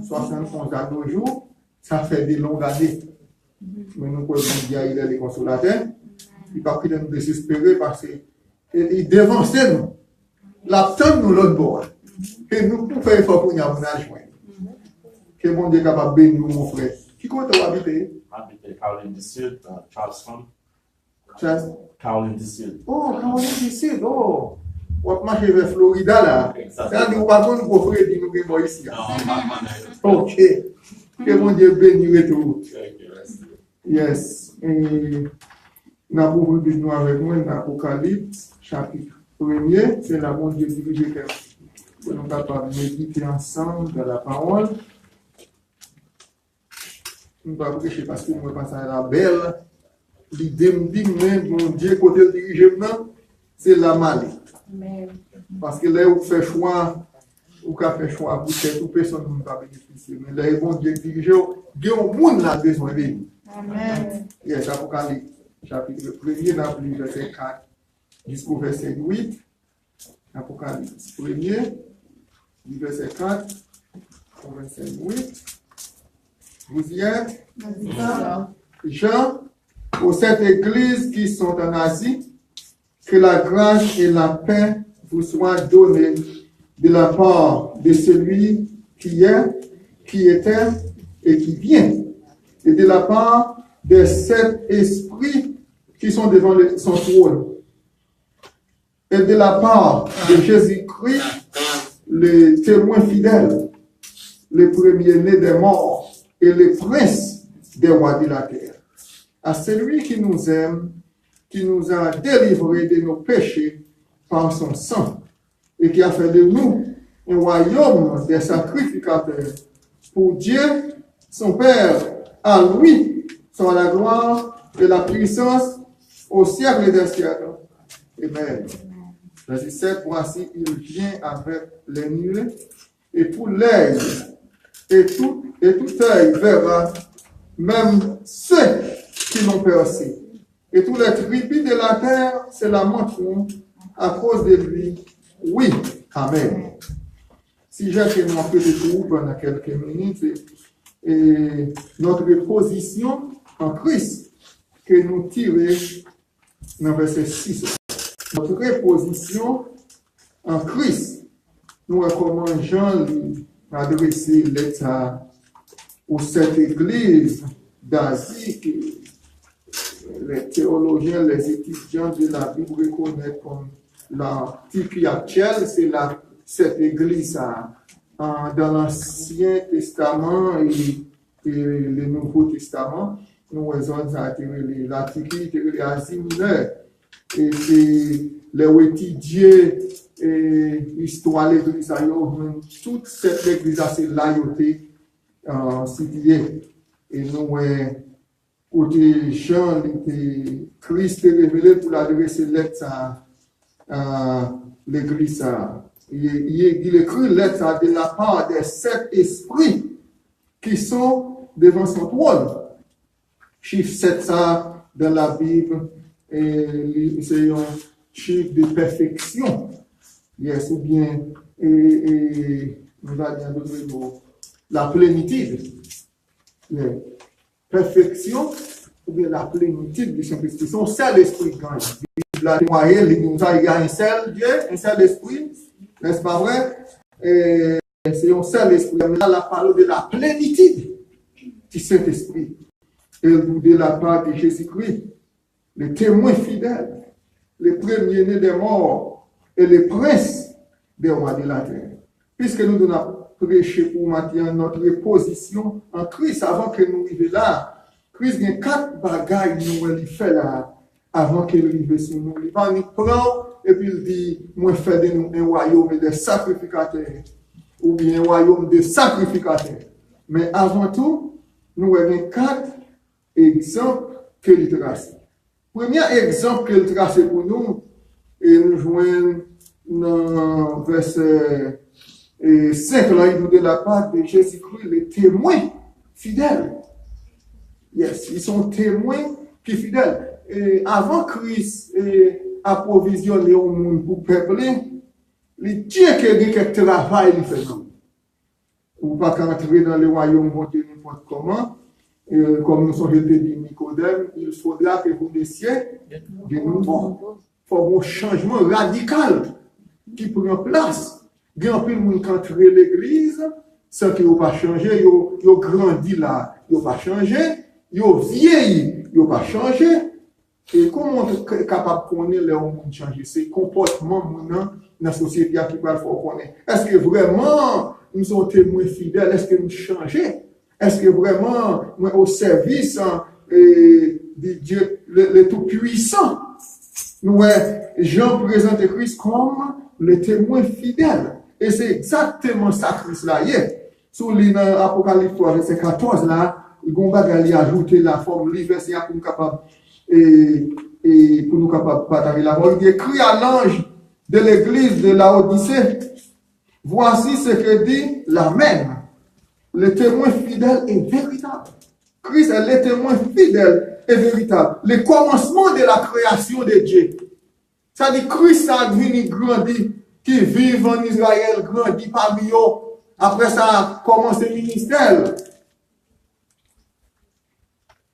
71 à nos jours, ça fait des longues années. Mais nous pouvons dire qu'il est les consolateurs. Il ne faut pas nous désespérer parce qu'il devance nous. La tente nous l'autre bord. Et nous pouvons faire effort pour nous joindre. Que mon Dieu est capable de bénir mon frère. Qui compte habiter? Habiter Caroline du Sud, Charleston. Caroline du Sud. Oh, Caroline du Sud, oh. On va marcher vers Florida là. Ça nous pas qu'on pour frère dit nous que ici. Ok. Que mon Dieu bénisse tout. Yes. Et nous avons vu nous avec moi dans l'Apocalypse, chapitre 1er. C'est là mon Dieu dirige que nous capables de méditer ensemble dans la parole. Nous ne pouvons pas prêcher parce que nous pensons à la belle. L'idée me dit, mais mon Dieu, côté le dirigeant, c'est la maladie. Parce que là, vous faites choix, vous faites choix pour que toute personne ne peut pas bénéficier. Mais là, bon Dieu dirige, il y a un monde là besoin de nous. Amen. Yes, Apocalypse, chapitre 1er, dans le verset 4 jusqu'au verset 8, Apocalypse 1er, du verset 4 au verset 8. Vous y êtes? Jean, aux 7 églises qui sont en Asie, que la grâce et la paix vous soient données de la part de celui qui est, qui était et qui vient, et de la part des 7 esprits qui sont devant son trône, et de la part de Jésus-Christ, les témoins fidèles, les premiers-nés des morts et les princes des rois de la terre. À celui qui nous aime, qui nous a délivrés de nos péchés par son sang, et qui a fait de nous un royaume des sacrificateurs. Pour Dieu, son Père, à lui sont la gloire et la puissance au siècle des siècles. Amen. Verset 7, voici, il vient avec les nuées, et tout l'œil, et tout œil verra, même ceux qui l'ont percé. Et tous les tribus de la terre se lamenteront à cause de lui. Oui, amen. Si j'ai fait mon peu de tout pendant quelques minutes, et notre position en Christ que nous tirons dans verset 6. Notre position en Christ, nous recommandons Jean lui adresser l'état aux 7 églises d'Asie que les théologiens, les étudiants de la Bible reconnaissent comme la type actuelle, c'est cette église dans l'Ancien Testament et le Nouveau Testament. Nous raisonnons à l'Antiquité, l'Asie mineure. Et c'est les étudier l'histoire de l'église, toute cette église, c'est l'aïoté située. Et nous, côté Jean, Christ est révélé pour l'adresser lettre à l'église. Il écrit lettre de la part des 7 esprits qui sont devant son trône. Chiffre 7 ça dans la Bible, c'est un chiffre de perfection. Yes, ou bien, on va dire d'autres mots, la plénitude. Yeah. Perfection, ou bien la plénitude du Saint-Esprit. Son seul esprit quand il a témoigné, il nous a un seul Dieu, un seul esprit, n'est-ce pas vrai? C'est un seul esprit. Mais là, la parole de la plénitude du Saint-Esprit. Et de la part de Jésus-Christ, les témoins fidèles, les premiers-nés des morts et les princes des rois de la terre. Puisque nous devons prêcher pour maintenir notre position en Christ avant que nous arrivions là. Christ a 4 bagailles nous fait là avant qu'il arrive sur nous. Il va nous prendre et puis il dit, moi fais de nous un royaume de sacrificateurs ou bien un royaume de sacrificateurs. Mais avant tout, nous avons 4 exemples qu'il trace. Premier exemple qu'il trace pour nous, et nous joignons dans verset 5, là, il nous de la part de Jésus-Christ, les témoins fidèles. Yes, ils sont témoins qui fidèles. Et avant Christ approvisionner au monde pour peupler, les dieux qui ont quelques travail, ils font. Ou pas qu'entrer dans le royaume, vont tenir n'importe comment. Comme nous sommes dit Nicodème, il faudra que vous naissiez de nouveau. Il faut un changement radical qui prend place. Il y a un peu de monde qui entre l'église, sans qu'ils n'ont pas changé, ils ont grandi là, ils n'ont pas changé, ils ont vieilli, ils n'ont pas changé. Et comment on est capable de connaître les gens qui changent? C'est le comportement dans la société qui va le faire connaître. Est-ce que vraiment nous sommes témoins fidèles? Est-ce que nous changeons? Est-ce que vraiment, au service de Dieu, le Tout-Puissant, nous, Jean présente Christ comme le témoin fidèle. Et c'est exactement ça Christ là. Sous l'Apocalypse 3, verset 14, là, il y a ajouté la forme verset pour nous capable et pour nous capable de partager la parole. Il écrit à l'ange de l'église de la Odyssée, voici ce que dit l'Amen. Le témoin fidèle et véritable. Christ est le témoin fidèle et véritable. Le commencement de la création de Dieu. Ça dit Christ a venu grandi, qui vit en Israël, grandi parmi eux. Après ça, commence le ministère.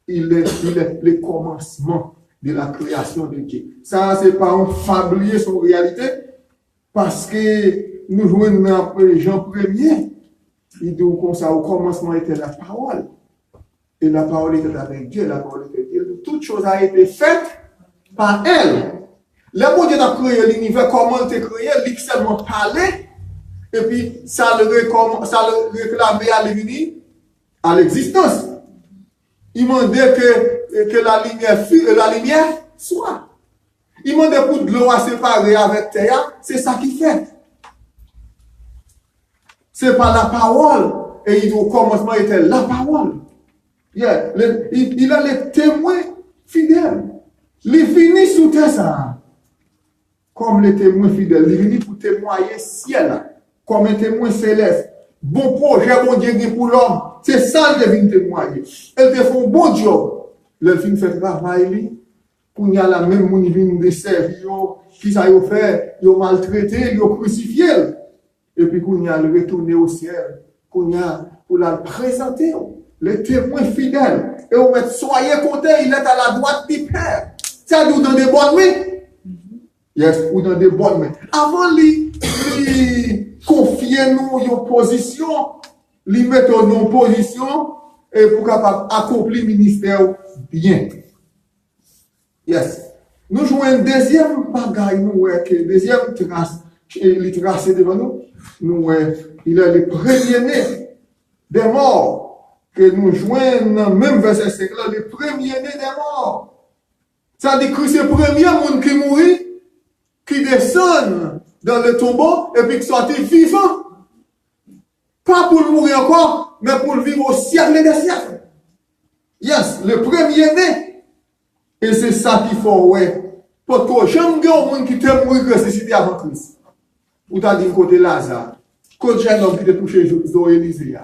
Il est le commencement de la création de Dieu. Ça, c'est pas un fablier son réalité, parce que nous jouons dans Jean 1er. Il dit comme ça, au commencement était la parole. Et la parole était avec Dieu, la parole était Dieu. Toute chose a été faite par elle. Le bon Dieu a créé l'univers, comment il a créé, il a seulement parlé, et puis ça le réclamait à l'univers, à l'existence. Il m'a dit que la lumière soit. Il m'a dit pour de l'eau à séparer avec terre, c'est ça qu'il fait. C'est pas la parole. Et il dit au commencement était la parole. Yeah. Il a les témoins fidèles. Il finit sous terre ça. Comme les témoins fidèles. Il finit pour témoigner ciel. Comme un témoin céleste. Bon projet, bon Dieu pour l'homme. C'est ça qu'elle vient témoigner. Elle te fait un bon job. Elle vient faire travail. Pour y a la même monde vient de servir. Qui ça y a fait? Ils ont maltraité, ils ont crucifié. Et puis qu'on y a le retourner au ciel. Qu'on y a pour la présenter. Les témoins fidèles. Et on met soyez content, il est à la droite du Père. Ça nous dans des bonnes mains. Yes, ou dans des bonnes mains. Avant lui confier nous une position, lui mettre en position et pour capable accomplir le ministère bien. Yes. Nous jouons un deuxième bagaille, nous, deuxième trace, il est tracé devant nous. Nous, il est le premier-né des morts. Que nous joignons, même verset 5 là, le premier-né des morts. Ça dit que c'est le premier monde qui mourit, qui descend dans le tombeau et puis qui sortit vivant. Pas pour mourir encore, mais pour vivre au siècle des siècles. Yes, le premier-né. Et c'est ça qu'il faut, ouais. Parce que j'aime bien un monde qui t'aime mourir ressuscité avant Christ. Ou t'as dit côté Lazare, côté jeune homme qui t'a touché Zoé Élisée.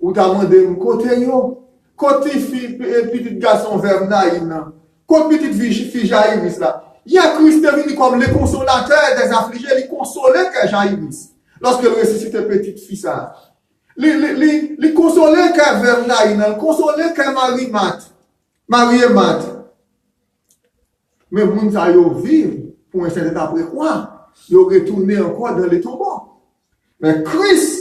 Ou t'as demandé côté yo, côté petit garçon vers Naïm, côté petite fille Jaïris là. Il y a Christ est venu comme le consolateur des affligés, il consolait que Jaïris. Lorsqu'il ressuscitait petite fille ça. Il consolait que vers Naïm, il consolait que Marie et Marthe. Mais moun sa yo vivre pour un certain temps après quoi? Yo retourné encore dans les tombeaux. Mais Christ,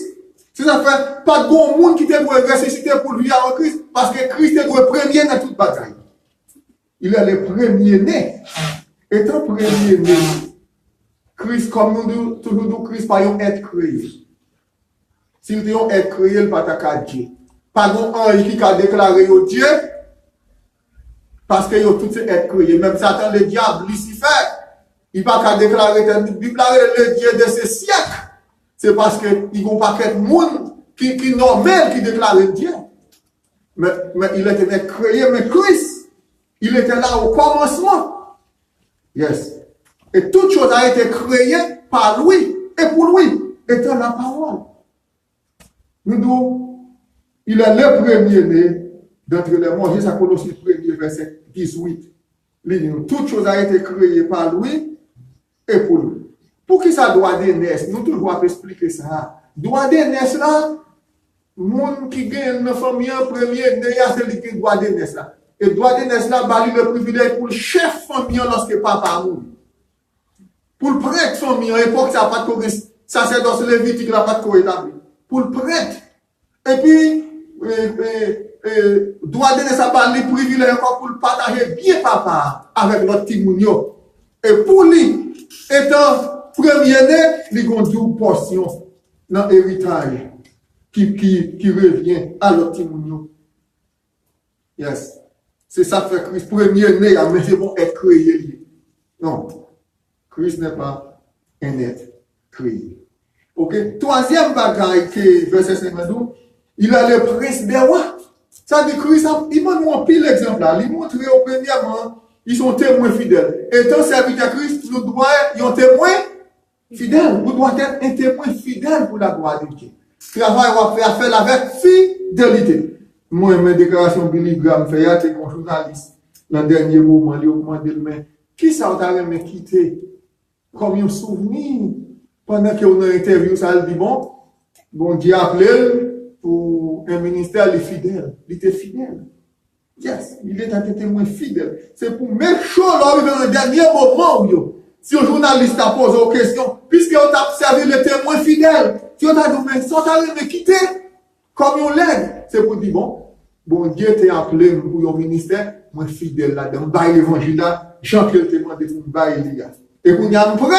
c'est ça fait pas de bon monde qui te doit ressusciter pour lui avant Christ, parce que Christ est le premier dans toute bataille. Il est le premier né. Étant premier né, Christ, comme nous disons, toujours nous, Christ, pas un être créé. S'il était un être créé, il pas ta Dieu. Pas un qui a déclaré au Dieu, parce que yo tout ces êtres créés. Même Satan, le diable, Lucifer, il pas qu'à déclarer le Dieu de ces siècles. C'est parce qu'il n'y a pas de monde qui normal qui déclare Dieu. Mais il était créé, mais Christ, il était là au commencement. Yes. Et toute chose a été créée par lui et pour lui, étant la parole. Nous disons, il est le premier-né d'entre les morts. Jésus a Colossiens 1er, verset 18. Toute chose a été créée par lui et pour lui. Pour qui ça doit naître? Nous toujours expliquer ça. Doit naître là, monde qui gagne une famille en premier, c'est lui qui doit naître là. Et doit naître là, bali le privilège pour le chef famille lorsque papa mourit. Pour le prêtre famille, à l'époque, ça n'a pas de correspondance. Sacerdoce lévitique n'a pas de correspondance. Pour le prêtre. Et puis, doit naître ça, bali le privilège encore pour le partager bien papa avec notre petit mounio. Et pour lui, étant premier-né, il y a une double portion dans l'héritage qui revient à l'autre Timounio. Yes. C'est ça que fait Christ. Premier-né, mais c'est bon être créé. Non. Christ n'est pas un être créé. Ok. Troisième bagaille que verset 52, il a le prince des rois. Ça dit Christ, il m'a montré l'exemple là. Il montre au premièrement, ils sont témoins fidèles. Étant serviteur de Christ, nous devons être un témoin fidèle. Vous devez être un témoin fidèle pour la gloire de Dieu. Travail on va faire avec fidélité. Moi, mes déclarations Billy Graham fait, il y a un journaliste. Dans le dernier moment, il a demandé Qui ça t'a aimé quitter comme un souvenir pendant qu'on a interview ça il dit bon Dieu a appelé pour un ministère il est fidèle, il était fidèle. Yes, il est un témoin fidèle. C'est pour même chose là dans le dernier moment où si un journaliste a posé une question, puisque on t'a servi le témoin fidèle, si on t'a dit mais ça t'a aimé quitter comme on l'aide, c'est pour dire bon Dieu t'a appelé pour un ministère, moi fidèle là-dedans, bail l'évangile là, Jean-Pierre t'a demandé pour bail les gars. Et qu'on y a prêt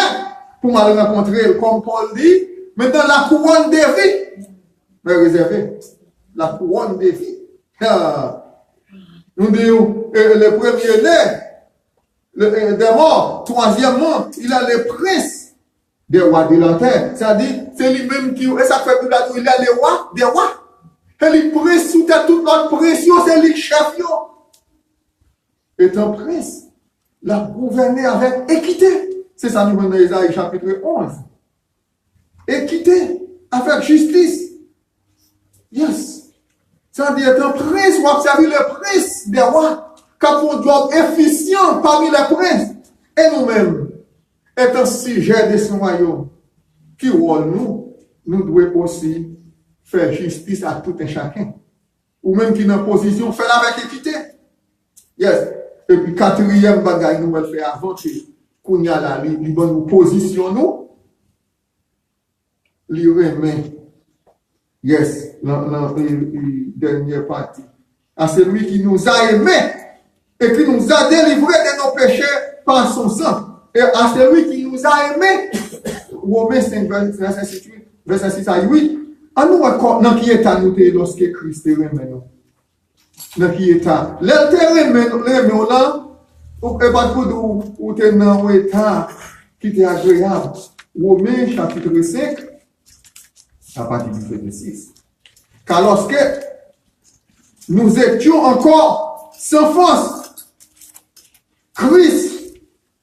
pour me rencontrer, comme Paul dit, maintenant la couronne des vies, mais réservé, la couronne des vies. Nous disons, le premier-né, des morts, troisièmement, il a les princes des rois de la terre. C'est-à-dire, c'est lui-même qui, et ça fait que là, il a les rois, des rois. Et les princes sous toute notre pression, c'est lui chef. Et un prince, l'a gouverné avec équité. C'est ça, nous venons dans Isaïe chapitre 11. Équité, avec justice. Yes. C'est-à-dire, un prince, ou observer le prince des rois, qui a un job efficient parmi les princes. Et nous-mêmes, étant sujet de son royaume, qui rôle nous devons aussi faire justice à tout un chacun. Ou même qui est en position, faire avec équité. Yes. Et puis, quatrième bagaille, nous allons faire avant qu'on y a là, nous positionnons, lui remet. Yes, la dernière partie. À celui qui nous a aimés et qui nous a délivrés de nos péchés par son sang. Et à celui qui nous a aimés, Romains 5, verset 6 à 8, à nous, dans qui état nous sommes lorsque Christ est remis nous. Dans qui état. L'intérêt remis là, et pas pour ou t'es dans un état qui est agréable. Romains chapitre 5, à partir du verset 6. Car lorsque nous étions encore sans force, Christ,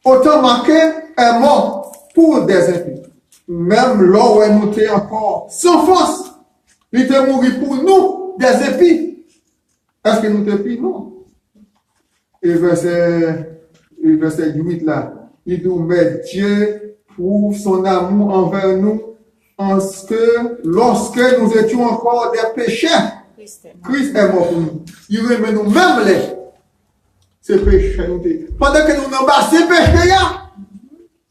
autant marqué, est mort pour des impies. Même là où nous étions encore sans force, il était mort pour nous, des impies. Est-ce que nous étions impies? Non. Et verset 8 là, il dit, mais Dieu prouve son amour envers nous, en ce que lorsque nous étions encore des péchés, Christ est mort pour nous. Il remet nous même ces péchés. Pendant que nous n'avons pas ces péchés,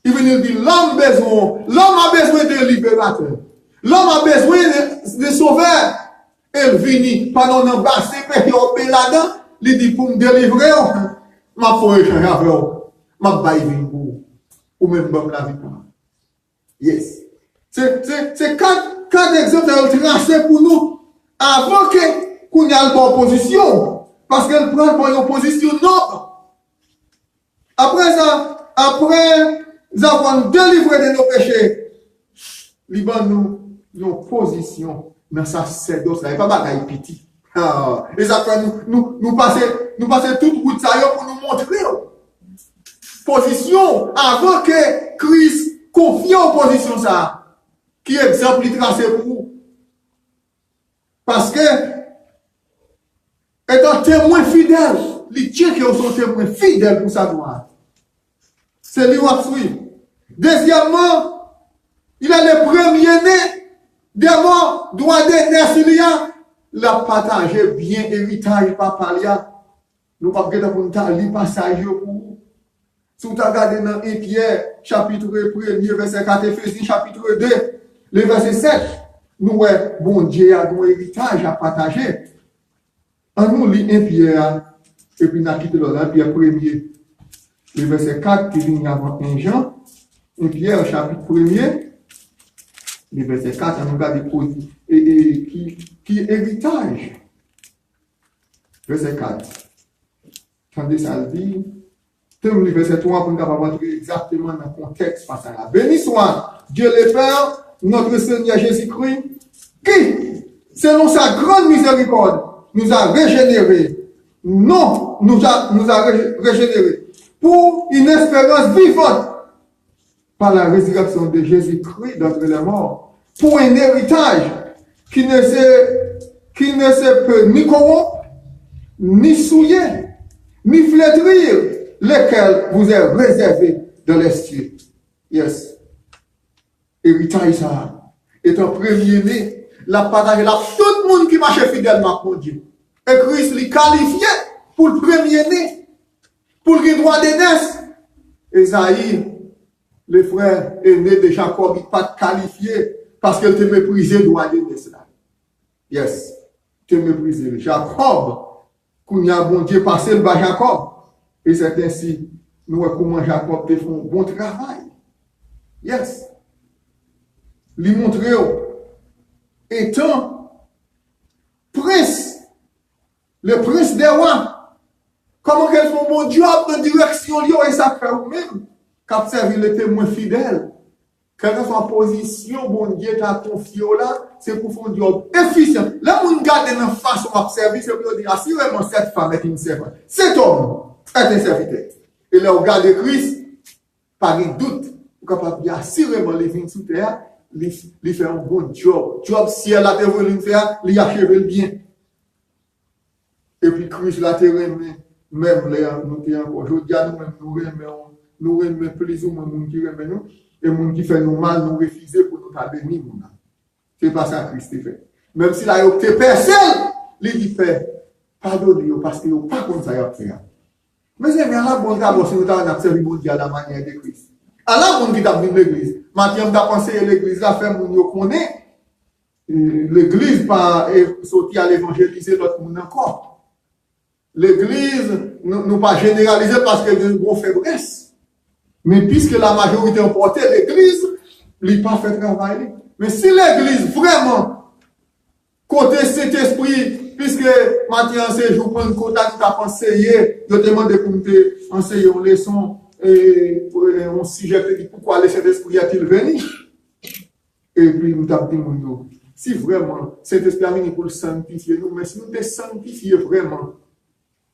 il vient nous dire l'homme a besoin d'un libérateur. L'homme a besoin de sauveur. Et il vient, pendant que nous n'avons pas ces péchés, là-dedans, il dit pour me délivrer, ma foi échanger avec vous. Ma baille vient pour vous. Ou même bon la vie pour moi. Yes. C'est quatre exemples tracés pour nous avant qu'on y ait une bonne position. Parce qu'elle prend une position noble. Après ça, après avoir délivré de nos péchés, Liban nous une position dans sa sédose. Il n'y a pas bagaille petit. Et ça fait nous passer toute route ça pour nous montrer. Position avant que Christ confie en position ça. Qui exemple il tracé pour vous? Parce que, étant témoin fidèle, il tient que sont témoins fidèles pour sa gloire. C'est lui qui va suivre. Deuxièmement, il a le premier-né des morts, droit de naître, il a partagé bien héritage papa. Nous ne pouvons pas pour nous passage pour vous. Si vous regardez dans 1 Pierre, chapitre 1, verset 4, Éphésiens, chapitre 2, le verset 7, nous, bon Dieu a un héritage à partager. En nous lit 1 Pierre, et puis nous quittons là, Pierre 1er, le verset 4 qui vient avant 1 Jean, 1 Pierre, chapitre 1er, le verset 4, on regarde qui héritage. Verset 4. Attendez, ça le dit. Le verset 3 pour nous rentrer exactement dans le contexte face à la. Béni soit Dieu le Père, notre Seigneur Jésus-Christ, qui, selon sa grande miséricorde, nous a régénérés. Non, nous a régénérés pour une espérance vivante par la résurrection de Jésus-Christ d'entre les morts, pour un héritage qui ne se peut ni corrompre, ni souiller, ni flétrir, lesquels vous est réservé dans les cieux. Yes. Héritage ça est un premier-né, la partage là tout le monde qui marche fidèlement pour Dieu. Et Christ lui qualifié pour le premier-né, pour le droit d'aînesse. Esaïe, le frère aîné de Jacob, il n'est pas qualifié parce qu'elle te méprisé le droit d'aînesse là. Yes. Te méprisé. Jacob, qu'on y a bon Dieu passé le bas Jacob. Et c'est ainsi, nous voyons comment Jacob te fait un bon travail. Yes. Lui montrer étant prince, le prince des rois, comment qu'elle fait un bon job de direction liée et ça fait vous-même, qu'à servir le témoin fidèle. Quelle que soit la position, bon Dieu t'a confié là, c'est pour faire un job efficient. Là, on garde dans façon à servir, c'est pour dire, si vraiment cette femme est une servante, cet homme est un serviteur. Et là, on garde Christ, pas de doute, vous capable de dire, assurément, les vignes sous terre, il fait un bon job. Job, si elle a voulu le faire, il achève le bien. Et puis, Christ l'a terminé, même là, nous sommes encore. Je dis à nous remet plus ou moins les gens qui remet nous, et les gens qui font nous mal, nous refuser pour nous bénir. C'est pas ça que Christ fait. Même s'il a opté personne, il dit fait, pardonnez-vous parce qu'il n'y a pas comme ça à faire. Mais c'est bien là, bon, d'abord, si nous avons servi bon Dieu à la manière de Christ. Alors, on qui t'a venu l'église. Maintenant, on t'a pensé l'église là, fait mon yo connaît. L'église pas sorti à l'évangéliser l'autre monde encore. L'église, nous pas généraliser parce qu'elle a une grosse faiblesse. Mais puisque la majorité emportait l'église, il n'a pas fait travail. Mais si l'église vraiment, côté cet esprit, puisque maintenant c'est jour pour une quota qui t'a conseillé, je demande pour nous enseigner une leçon, et on sujet pourquoi le Saint-Esprit a-t-il venu? Et puis nous t'avons dit, si vraiment cet esprit a venu pour le sanctifier nous, mais si nous te sanctifier vraiment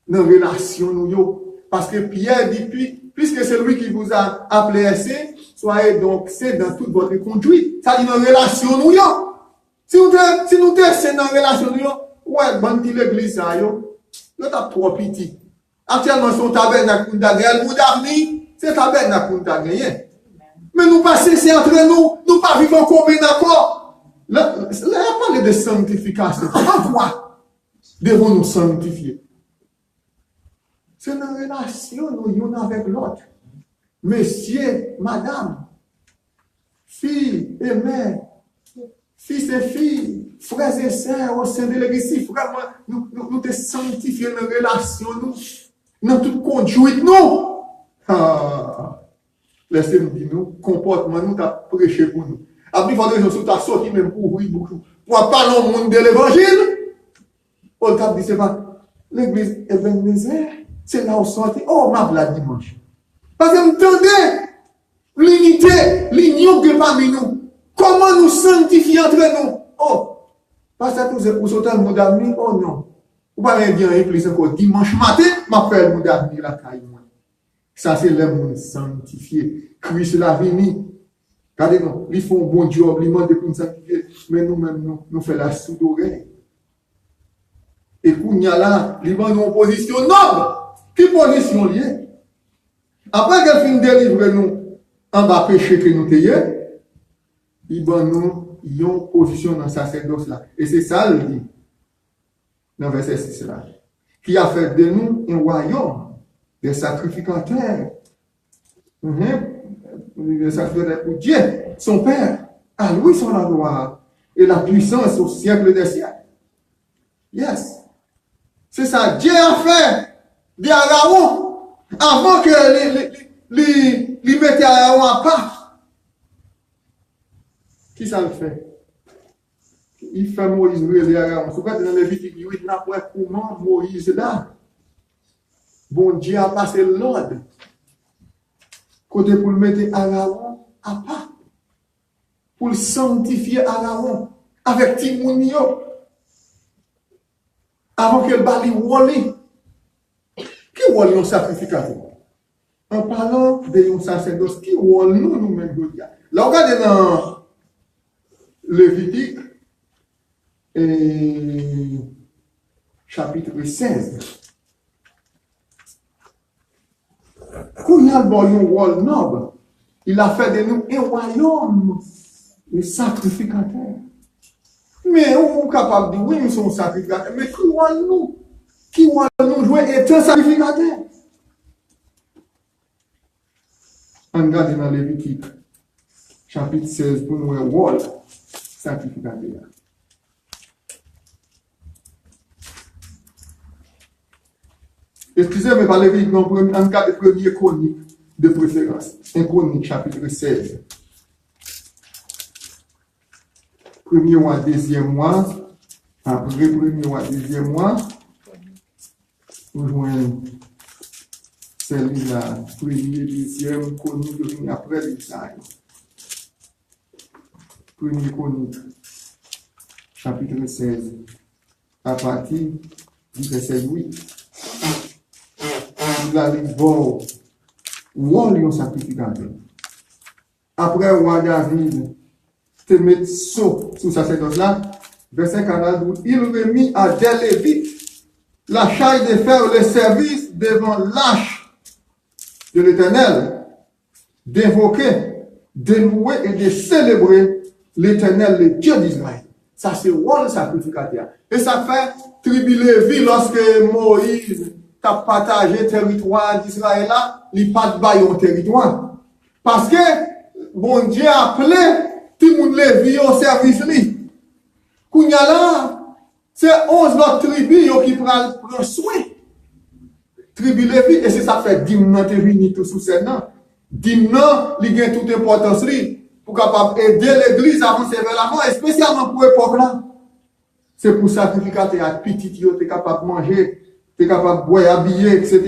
dans la relation nous, parce que Pierre dit, puisque c'est lui qui vous a appelé ainsi, soyez donc c'est dans toute votre conduite. Ça dit dans la relation nous. Si nous sommes dans la relation nous, ouais, bon, l'église, ça, yo, t'as trop petit. Actuellement, son tabernacle pour nous c'est tabernacle pour nous gagner. Mais nous pas cesser entre nous pas vivre en commun d'accord. Là, il y a parlé de sanctification. Pourquoi devons nous sanctifier? C'est une relation, nous, avec l'autre. Monsieur, madame, fille et mère, fils et filles, frères et sœurs au sein de l'église, vraiment, nous te sanctifier dans la relation, nous, dans toute conduite, nous. Laissez-nous dire, nous, comportement, nous, t'as prêché pour nous. Après, il faut que nous soyons sortis même pour ouvrir beaucoup. Pour parler au monde de l'évangile, on t'a dit, c'est pas, l'église est Ebenezer, c'est là où on sortit, oh, ma la dimanche. Parce que vous entendez, l'unité, l'union que parmi nous, comment nous sanctifier entre nous? Oh, parce que vous sortez le mot d'avenir, oh non. Vous parlez bien, plus encore, dimanche matin, ma frère, le mot d'avenir, la caille. Ça, c'est le monde sanctifié. Christ l'a venu. Regardez-nous, ils font un bon job, ils demandent pour nous sanctifier, mais nous-mêmes, nous faisons la soude oreille. Et qu'on y a là, ils vendent une position noble. Quelle position liée? Après qu'elle finit de délivrer nous en bas péché que nous ayons, ils vendent nous une position dans sacerdoce là. Et c'est ça, le dit, dans verset 6 là, qui a fait de nous un royaume. Des sacrificateurs. Des sacrificateurs pour Dieu, son Père. À lui sont la gloire et la puissance au siècle des siècles. Yes. C'est ça. Dieu a fait des Aaron avant que les mette Aaron à part. Qui ça le fait? Il fait Moïse les Aaron. C'est pas dans Lévitique 8, n'a pas comment Moïse là. Bon Dieu a passé l'ordre. Côté pour le mettre Aaron à part. Pour le sanctifier Aaron avec Timounio. Avant qu'elle bali Wally. Qui Wally un sacrificateur? En parlant de un sacerdoce, qui Wally nous-mêmes? Là, regardez dans Lévitique, chapitre 16. Quand il y a le bon rôle noble, il a fait de nous un royaume de sacrificateurs. Mais on est capable de dire, oui, nous sommes sacrificateurs, mais qui va nous jouer être sacrificateurs? On regarde dans Lévitique, chapitre 16, pour nous un rôle sacrificateur. Excusez-moi, par Lévitique, on regarde le premier chronique de préférence. Un chronique, chapitre 16. Premier mois, deuxième mois. Après premier mois, deuxième mois. Nous joignons celle-là, premier, deuxième chronique, de après l'Israël. Premier chronique, chapitre 16. À partir du verset 8. Vous allez voir. Rôle sacrificateur. Après, roi David te met saut sous sacerdoce-là, verset 42, il remit à des Lévites la charge de faire le service devant l'arche de l'Éternel, d'invoquer, de louer et de célébrer l'Éternel, le Dieu d'Israël. Ça, c'est le rôle sacrificateur. Et ça fait tribu Lévi lorsque Moïse a partagé le territoire d'Israël là, il n'a pas de bail au territoire. Parce que bon Dieu a appelé tout le monde Lévi au service lui. Kounya là, c'est 11 autres tribus qui prennent soin. Tribu Lévi, et c'est ça fait Dimna te vini tout sous ses noms. Dimna, il a toute importance pour capable aider l'église à avancer vers l'avant, et spécialement pour l'époque là. C'est pour sacrificateur à petit, tu es capable de manger. Tu es capable de boire, habiller, etc.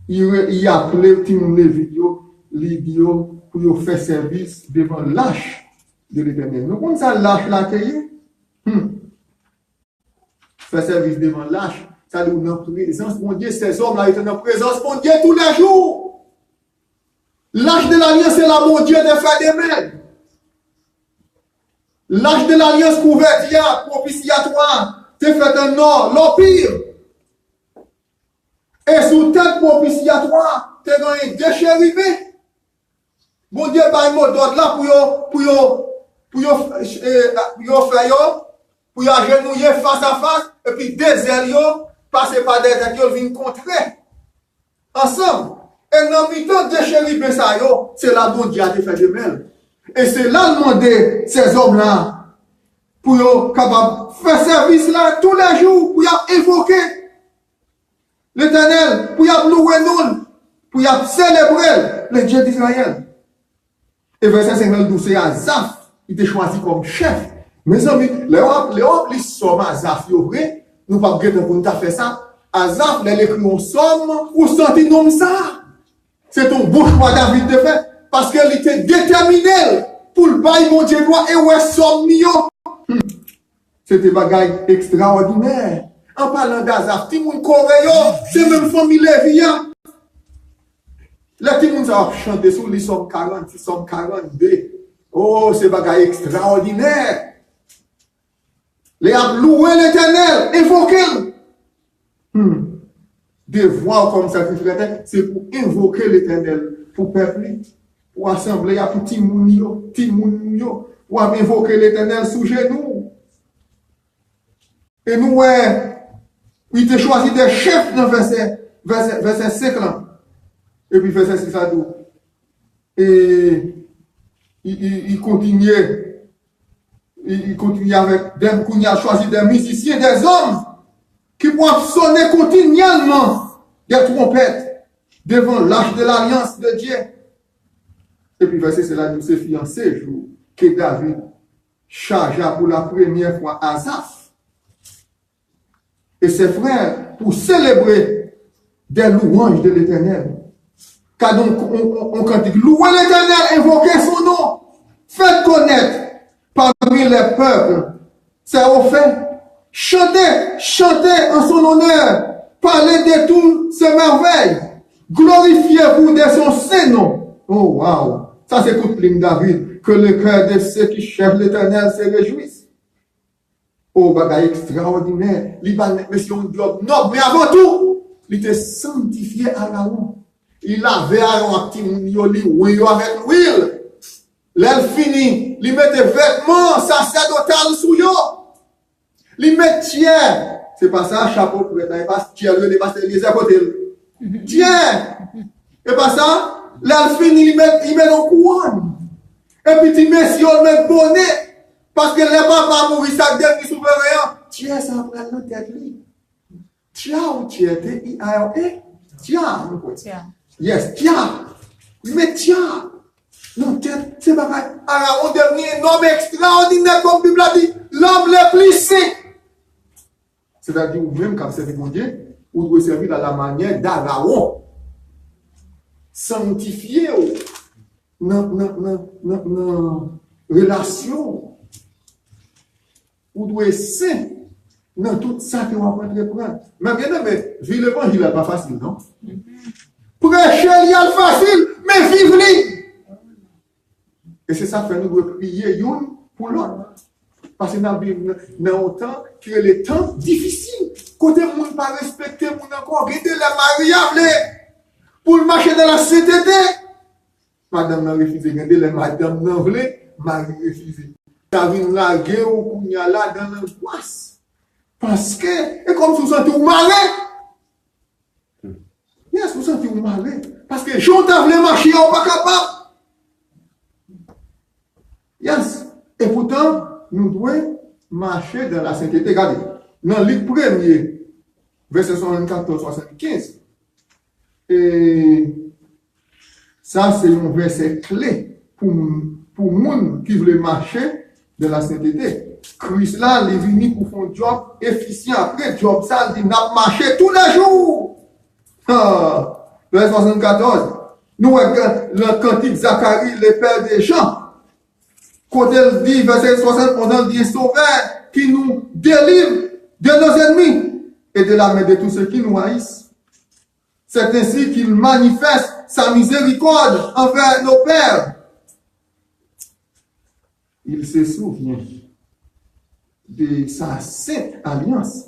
Il a appelé Tim Lévio pour faire service devant l'arche de l'Éternel. Nous connaissons ça, l'arche là qui est. Faire service devant l'arche, ça nous dans présence, mon Dieu, ces hommes-là étaient dans présence, mon Dieu, tous les jours. L'arche de l'alliance, c'est là, mon Dieu, de faire des mains. L'arche de l'alliance couvert, propitiatoire. Tu fait un or, l'empire. Et sous tête propitiatoire, tu as gagné deux chérubins. Bon Dieu, par un mot d'ordre là, pour agenouiller face à face, et puis des ailes, passer par des têtes, ils viennent contrer. Ensemble. Et dans le temps de chérubins, c'est là bon Dieu a fait de mêle. Et c'est là demander ces hommes-là. Pour capable faire service là tous les jours, pour évoquer l'Éternel, pour louer nous, pour célébrer le Dieu d'Israël. Et verset 52, c'est Azaf, il était choisi comme chef. Mes amis, les sommes Azaf, vrai, nous ne pouvons pas faire ça. Azaf, les écrits en somme, ou senti nom ça. C'est ton beau choix David de fait, parce qu'il était déterminé pour le bail mon Dieu droit et ouais somme C'était bagaille extraordinaire. En parlant d'Azaf, tout le monde coréen, c'est même famille Lévia. Là, tout le monde a chanté sur les sommes 40, les sommes 42. Oh, c'est bagaille extraordinaire. Les a loué l'Éternel, évoqué. Des voix comme sacrificateur, c'est pour invoquer l'Éternel, pour peuple, pour assembler, pour Timounio, pour invoquer l'Éternel sous genoux. Et nous, il t'a choisi des chefs dans verset 5 là. Et puis verset 6 à 12. Et il continuait. Il continue avec des, il a choisi des musiciens, des hommes qui pourront sonner continuellement des trompettes devant l'arche de l'alliance de Dieu. Et puis verset c'est là nous se fiancé jour que David chargea pour la première fois Azaf et ses frères pour célébrer des louanges de l'Éternel. Car donc on cantique louer l'Éternel, invoquer son nom, faites connaître parmi les peuples c'est au fait. Chantez en son honneur, parlez de toutes ses merveilles, glorifiez-vous de son saint nom. Oh wow, ça c'est toute ligne David, que le cœur de ceux qui cherchent l'Éternel se réjouisse. Oh bagaille extraordinaire, Liban, mission globe noble, mais avant tout, il était sanctifié Aaron. Il avait Aaron avec l'huile. L'elle fini, il mettait vêtements sacerdotal sous yo. Il met tiers. C'est pas ça, chapeau pour être pas tiers, le dépasse les à côté. Tiers. Et pas ça, l'elle fini, il met une couronne. Et puis tu mets si on met bonnet. Parce que les papas mourir ça dernier souverain. Tiers, ça prend la tête lui. Tiers ou tiers, T-I-A-R-E? Tiers. Yes, tiers. Mais tiers. Non, c'est pas Aaron devenu un homme extraordinaire, comme la Bible a dit, l'homme le plus saint. C'est-à-dire, ou même quand c'est mon Dieu, vous devez servir dans la manière d'Aaron. Sanctifié, non, relation. Vous devez saint dans tout ça que vous apprenez à prendre. Mais bien, mais vivre l'évangile n'est pas facile, non? Prêcher, il y a le facile, mais vivre-le. Et c'est ça que nous devons prier l'un pour l'autre. Parce que dans la Bible, dans le temps, que les temps difficiles, côté le monde pas respecter, le monde encore, regardez les mariages, pour le marché de la CTT. Madame n'a refusé, regardez les madame n'a voulu, Marie refusé. Ça vient la guerre ou qu'on y a là dans l'angoisse. Parce que, et comme vous sentez vous malé, yes, vous sentez vous malé. Parce que j'en voulu marcher, on pas capable. Yes. Et pourtant, nous devons marcher dans la sainteté. Regardez, dans le livre premier, verset 74-75, et ça, c'est un verset clé pour monde qui veut marcher dans la sainteté. Christ là, il est venu pour faire un job efficient. Après, job ça, il dit, n'a marché tous les jours. Verset 74, nous, le cantique Zacharie, le père des gens, quand elle dit, verset 71, elle dit, sauveur qui nous délivre de nos ennemis et de la main de tous ceux qui nous haïssent. C'est ainsi qu'il manifeste sa miséricorde envers nos pères. Il se souvient de sa sainte alliance,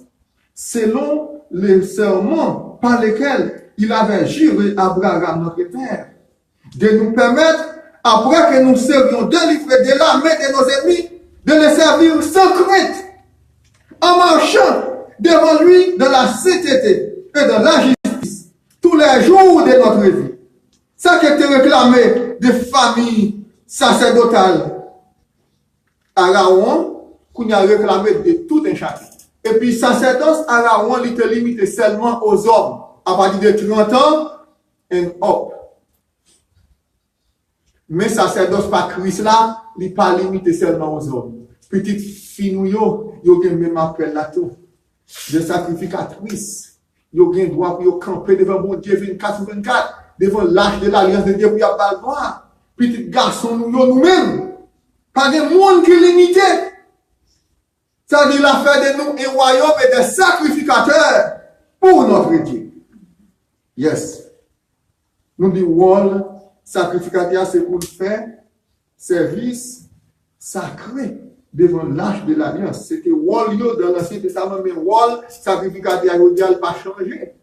selon les serments par lesquels il avait juré à Abraham, notre père, de nous permettre, après que nous serions délivrés de la main de nos ennemis, de les servir sans crainte, en marchant devant lui dans la sainteté et dans la justice, tous les jours de notre vie. Ça qui était réclamé des familles sacerdotales. Aaron, qu'on a réclamé de tout un chacun. Et puis, sacerdoce, Aaron, il était limité seulement aux hommes, à partir de 30 ans, et up. Mais sacerdoce par Christ là, il n'est pas limité seulement aux hommes. Petite fille, yo même appel là tout. De sacrificatrice. Yo gen droit pour camper devant mon Dieu 24/24, devant l'âge de l'alliance de Dieu pour y avoir le droit. Petit garçon, nous-mêmes. Pas de monde qui est limité. Ça dit l'affaire de nous un royaume et des sacrificateurs pour notre Dieu. Yes. Nous disons, sacrificateur, c'est pour faire service sacré devant l'âge de l'alliance. C'était wall dans l'Ancien Testament, mais wall, sacrificateur, il n'a pas changé.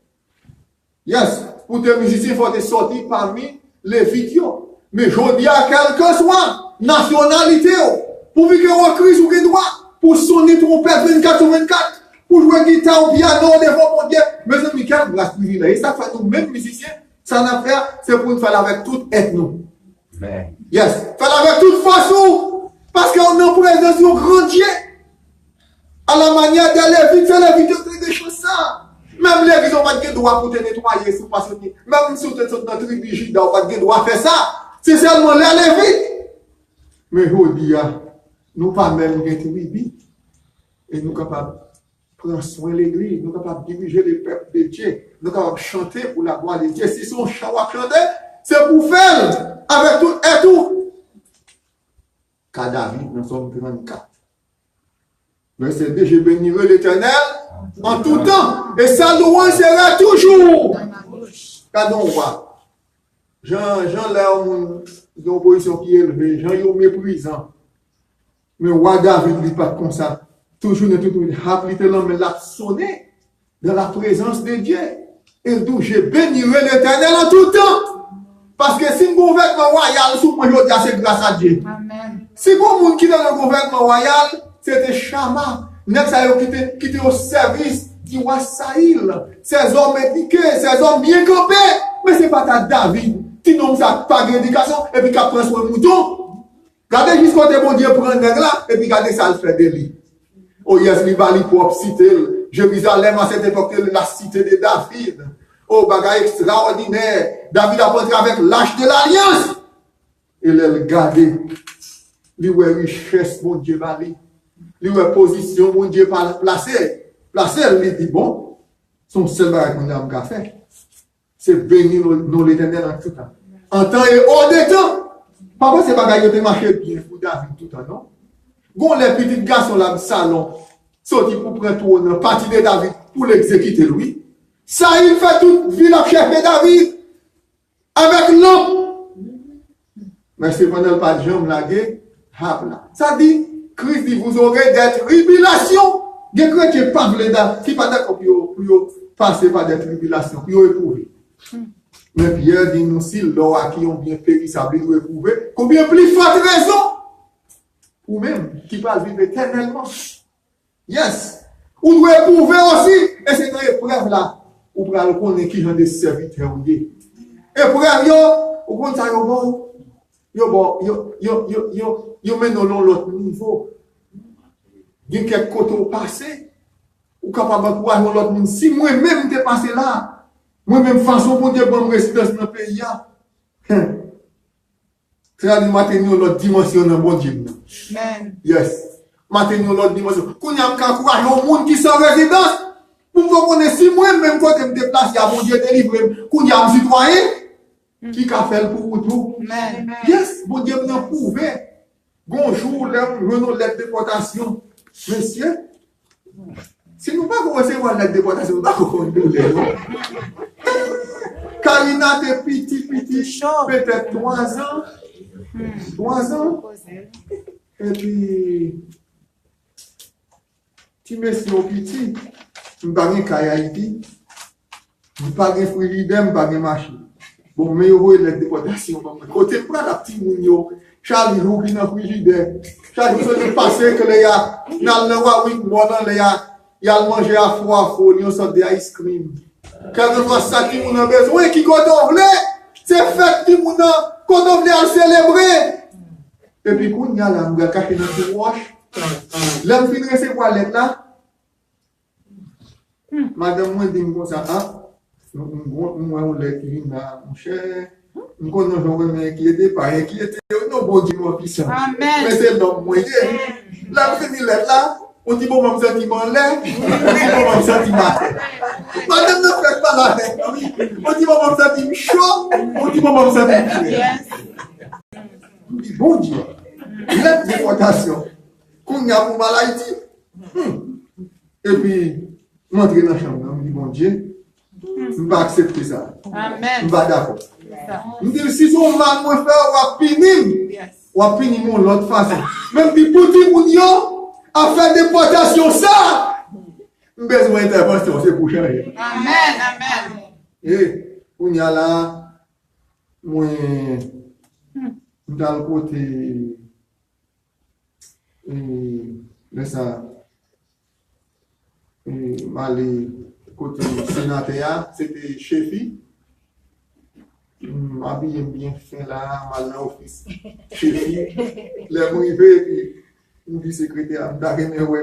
Yes. Pour tes musiciens, il faut te sortir parmi les vidéos. Mais je dis à quel que soit nationalité, pour vivre en Christ ou droit, pour sonner trompette 24/24, pour jouer guitare ou piano devant mon Dieu. Mais c'est Michael grâce privilège. Et ça fait nous, même musiciens, ça n'a fait, c'est pour nous faire avec tout ethno. Yes. Faire avec toute façon, parce qu'on est en présence du grand Dieu. À la manière de Lévi, c'est Lévi de des choses ça. Même Lévi, on va pas de droit pour te nettoyer, si vous passez. Même si vous êtes dans notre tribu juda, on va pas de droit faire ça. C'est seulement les Lévites. Mais aujourd'hui, nous pas même une tribu. Et nous sommes capables de prendre soin de l'église, nous sommes capables de diriger les peuples de Dieu, nous sommes capables de chanter pour la gloire de Dieu. Si son chant à chanter, c'est pour faire avec tout et tout. Car David, nous sommes 34. Verset 2, je bénirai l'Éternel en tout temps, et sa louange sera toujours. Quand on voit. Jean là, une opposition qui est élevée, Jean est méprisant. Mais roi David ne dit pas comme ça. Toujours, mais l'a sonné dans la présence de Dieu. Il dit, je bénirai l'Éternel en tout temps. Parce que si le gouvernement royal, sous moi, c'est grâce à Dieu. Amen. Si vous monde qui dans le gouvernement royal, c'était Chama. Nex a qui était au service du roi Saïl. Ces hommes éduqués, ces hommes bien campés. Mais c'est pas ta David qui n'ont pas d'éducation et puis qui prend son mouton. Regardez jusqu'au bon Dieu prend un là et puis regardez ça le fait de lui. Oh yes, il va lui propre cité. Jérusalem à cette époque, la cité de David. Oh, bagage extraordinaire. David a porté avec l'âge de l'alliance. Et il a gardé. Lui, ouais, richesse, mon Dieu, bali. Lui, ouais, position, mon Dieu, placé. Placé, il dit, bon, son seul bagage qu'on a fait, c'est bénir nous l'Éternel en tout temps. En temps et hors de temps. Papa, c'est bagage qui marché bien pour David tout le temps, non? Bon, les petits garçons là, le salon, sorti pour prendre tout, parti de David, pour l'exécuter, lui. Ça, il fait toute vie la chef de David. Avec l'homme. Mais c'est pendant le pas de jambe, la guerre. Ça dit, Christ dit, vous aurez des tribulations. Des chrétiens pas qui pas d'accord pour passer par des tribulations, pour éprouver. Mais Pierre dit, nous, si l'or qui ont bien périssable, ils doivent éprouver, combien plus forte raison, ou même, qui va vivre éternellement. Yes. Ou doit éprouver aussi, et c'est dans l'épreuve là, ou pour aller connaître qui ont des serviteurs ou des. Épreuve, ou quand ça yo mène dans l'autre niveau. Il y a quelques côtés passés, ou capable de voir l'autre monde. Si moi-même t'es passé là, moi-même façon pour dire bonne résidence dans le pays, c'est-à-dire maintenir l'autre dimension dans le bon Dieu. Amen. Yes. Maintenir l'autre dimension. Qu'on y a encouragé au monde qui sont résidence, pour vous connaître si moi-même quand je me déplace, il y a mon Dieu délivré, qu'on y a un citoyen, qui a fait pour vous tout. Amen. Yes, bon Dieu nous a prouvé. Bonjour, nous lettre de déportation. Monsieur, si nous ne pouvons pas recevoir la déportation, nous ne pouvons pas recevoir. Karina était petit, peut-être 3 ans. 3 ans. Et puis, tu me suis au petit, je n'ai pas de Haïti, je n'ai pas de frigidaire, je n'ai pas de machine. Bon, mais vous voyez la déportation. Côté prend la petite mounio, Charlie Roux qui n'a frigidaire. Charlie Roux est passé que les gars, dans le roi, oui, moi, les gars, il a mangé à froid, il a sorti de ice cream. Quelquefois, ça qui nous a besoin, qui qu'on voulait, c'est fait qui nous a, qu'on voulait célébrer. Et puis, quand il y a là, on a caché dans le wash. Là, on finit recevoir l'aide là. Madame, moi, dit comme ça, moi, on l'a dit, mon cher, nous connaissons qui était pas inquiété, non, bon Dieu, mon fils. Mais c'est l'homme moyen. Là, on finit l'aide là. On dit bon, mon sentiment là. On dit bon, mon sentiment. Madame ne fait pas la tête. On dit bon, mon sentiment chaud. On dit bon, mon sentiment chaud. On dit bon Dieu. Lettre de déportation. Qu'on y a pour maladie. Et puis, m'entrer dans la chambre. On dit bon Dieu. Je ne vais pas accepter ça. Amen. Je ne vais pas d'accord. Je dis si son mal me fait, on va punir. On va punir de l'autre façon. Même si pour dire mon Dieu, à faire déportation, ça, besoin d'intervention, c'est pour changer. Amen, amen. Et, on y a là, moi, dans le côté, de ça, aller côté sénateur, c'était Chefi. M'habiller bien fait là, mal dans l'office. Chefi, les arrivés, puis, nous dit secrétaire,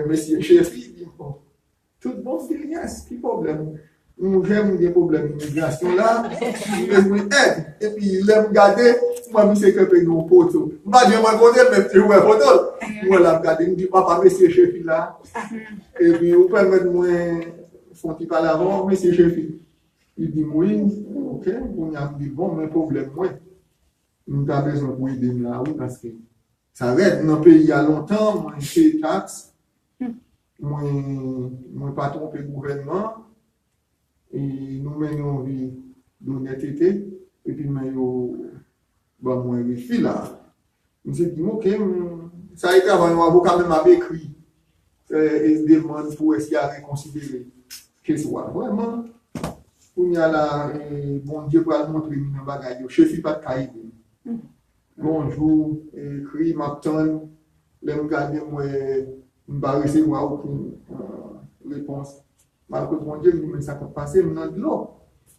monsieur Chefi, dit bon, tout bon, c'est rien, c'est qui problème. Nous j'aime des problèmes d'immigration là, nous besoin d'aide. Et puis, il aime garder, moi, je sais que c'est nos poteaux. Moi, je me connais, mais je vois photo. Moi, là, regarder, je dis, papa, monsieur Chefi là. Et puis, vous permettez moi, font-ils parler avant, monsieur Chefi. Il dit, oui, ok, on a dit, bon, mais problème, moi, nous avons besoin pour aider là, oui, parce que ça reste dans le pays il y a longtemps, moi, je paye taxes, moi, pas tromper le gouvernement, et nous menons une vie d'honnêteté, et puis, nous, bon, moi, je suis là. Je me suis dit, ok, ça a été avant, un avocat même avait écrit, et se demande pour essayer de reconsidérer, que ce soit vraiment. Où il y a là, bon Dieu pour le montrer une bagaille. Je suis pas de caïd. Bonjour, cri, m'attend. Là, je regarde, moi, je ne vais pas recevoir aucune réponse. Malgré bon Dieu, mais ça peut passer, maintenant de l'eau.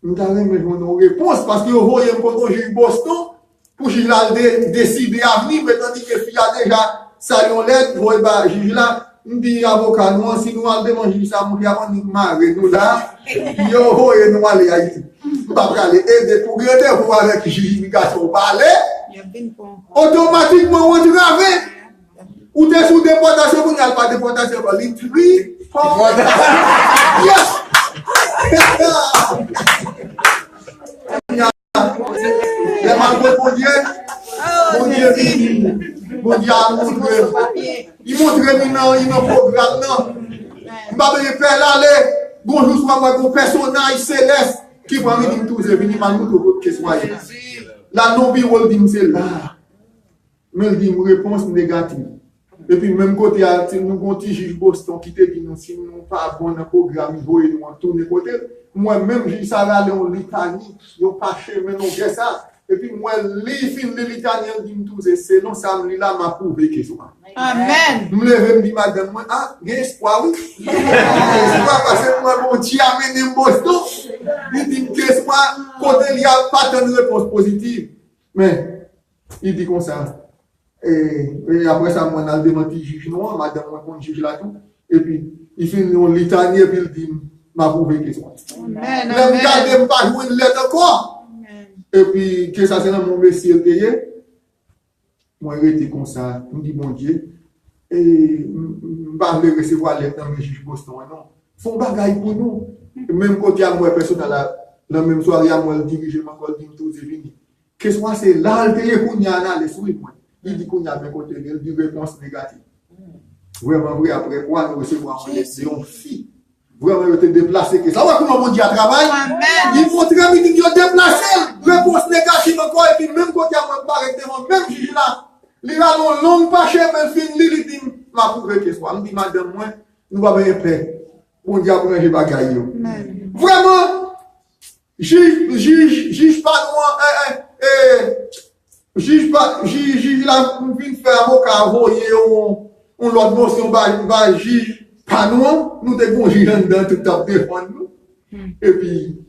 Nous avons une réponse parce que vous voyez quand j'ai eu Boston, pour qu'il a décidé à venir, mais tandis que il a déjà salué l'aide, vous voyez, juge là, nous dit avocat, nous, si nous allons demander ça, nous allons nous marier, nous là, yo, voyez, nous allons aller. Nous allons aller aider pour aider pour avec l'immigration parler. Automatiquement, on travaille. Ou t'es sous déportation, vous n'avez pas de déportation, les tri, yes! Les malgré bon Dieu, bon Dieu a montré. Il montre maintenant, il a un programme, non? Il va me faire l'aller. Bonjour, soit moi, un personnage céleste qui va venir tous les venir mal nous tout que soit. La non-birole dit, c'est là. Mais il dit une réponse négative. Et puis, même côté, nous avons un juge Boston qui te dit, si nous n'avons pas bon programme, nous allons tourner côté. Moi-même, j'ai ça là, en Litanie, ils n'ont pas chez mais non, j'ai ça. Et puis, moi, les films de l'Italien disent tous, c'est non, ça me là, m'a prouvé que soit. Amen. Je me lève et me dis, madame, moi, ah, il y a espoir, oui. Espoir, parce que moi, mon Dieu amène Boston. Il dit que espoir, côté, il n'y a pas de réponse positive. Mais, il dit comme ça. Et après ça, moi, on a démenti juge noir, madame, moi, on juge là tout. Et puis, il fait une litanie, et puis il dit, m'a prouvé que soit. Amen. Même garder, me pas jouer une lettre encore. Et puis, que ça, c'est dans mon messie, le payé. Moi, il était comme ça, je me dis, mon Dieu, et je ne vais pas recevoir lettre dans le juge Boston, non. Faut un bagaille pour nous. Même quand il y a moi, personne dans la même soirée, il y a moi, le dirigeant, il dit, tout est fini. Que soit, c'est là, le payé, qu'on y a les souris, moi. Il dit qu'on y a bien côté, il dit réponse négative. Vraiment vrai, après quoi, nous recevons une fille. Vraiment, il était déplacé. Ça va comment mon Dieu travaille. Il faut très vite, il a déplacé. Réponse négative encore, et puis même quand il y a un barré devant, même juge là, il a une longue pâche, mais fin, il dit, m'a prouvé que soit. Il dit, madame, moi, nous va bien paix. Mon Dieu, pour manger bagaille. Vraiment, juge pas moi, juge là, on vient faire avocat, envoyer on l'autre motion, juge pas nous devons juger dedans tout à défendre nous. Et puis,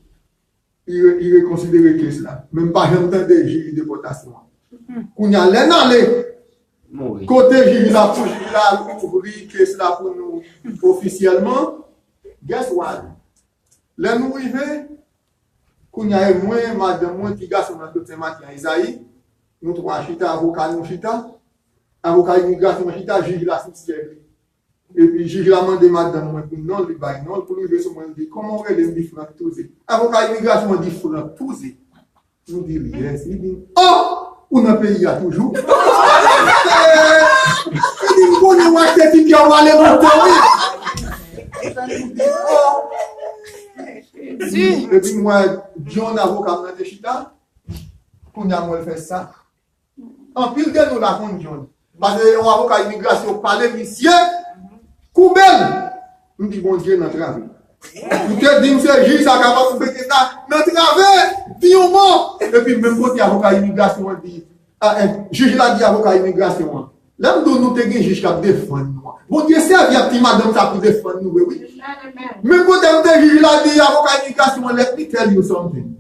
il reconsidère que cela. Même pas j'entends des juges de déportation. Qu'on y a l'aller, côté juge là, pour juger là, ouvrir que cela pour nous officiellement, guess what? Là, nous arrivons, qu'on y a moi, madame, moi, qui garçon dans tout ce matin, Isaïe, nous trois chita, avocat, nous chita, avocat immigration, chita, juge là, c'est et puis, juge la demandé madame, moi, pour non, le bail, non, pour lui, ce moment, il dit, comment on est différent Touzé? Avocat immigration différent Touzé. Nous dit, yes, il dit, oh, on a payé à toujours. Il dit, on a acheté, il dit, on va aller monter. Et puis, moi, John, avocat, dans le chita, qu'on a moi fait ça. En pile de nous, la compte, John. Parce que l'avocat immigration parlait, monsieur, Koubel, nous dit bon Dieu, notre travail. Nous te disons, c'est juge, ça capable de faire ça, notre travail, dis au mot. Et puis, même quand il y a avocat immigration, on dit, juge l'a dit avocat immigration. Là, nous te disons, juge qui défend nous. Bon Dieu, c'est à dire, madame, ça pour défendre nous, oui. Même quand le juge l'a dit avocat immigration, let me tell you something.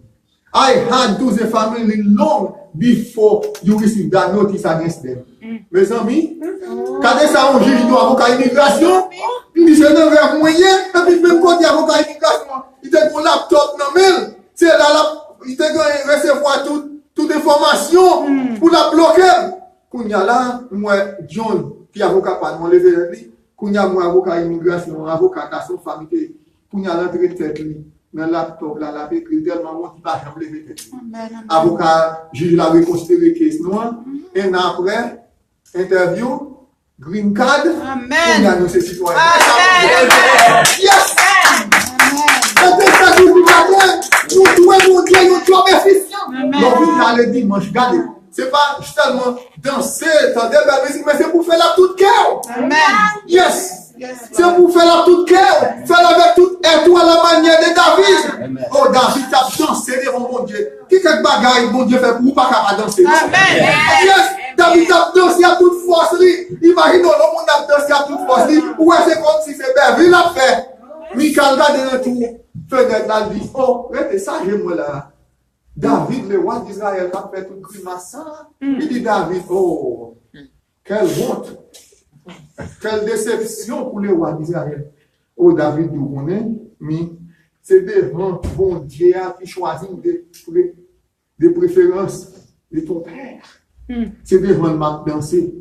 I had 12 family long before you receive that notice against them. Mes amis, quand ça on juge nous avocat immigration, il dit c'est un vrai moyen, et puis même quand il y a avocat immigration, il a un laptop dans mail, c'est là, il a recevoir toute information pour la bloquer. Quand il y a là, moi, John, qui est avocat, pas mon levé lui, quand il y a moi avocat immigration, avocat à son famille, quand il y a l'entrée de tête lui. Dans le laptop, là, la écrit tellement bon qu'il ne va jamais lever tête. Avocat, juge l'a reconsidéré caisse noire. Et après, interview, green card, on a nos citoyens. Yes! C'est ça que nous matin, nous devons mon Dieu, nous sommes efficients. Donc, vous allez dimanche, regardez. Ce n'est pas seulement danser, tendre belle musique, mais c'est pour faire la toute cœur. Yes! C'est pour faire la toute cœur, faire avec toute étoile à la manière de David. Oh, David a dansé devant mon Dieu. Qui quelque bagaille, mon Dieu fait pour vous pas capable danser. Amen. Yes, David a dansé à toute force. Imagine, le monde a dansé à toute force. Ou c'est comme si c'est Berville a fait. Michael regarde dans tout. Fenêtre là, dit, oh, restez sage, moi là. David, le roi d'Israël, a fait toute grimace. Il dit, David, oh, quelle honte. Quelle déception pour le roi d'Israël. Oh, David, nous connaissons, mais c'est devant bon Dieu qui choisit des préférences de ton père. C'est devant le marque danser.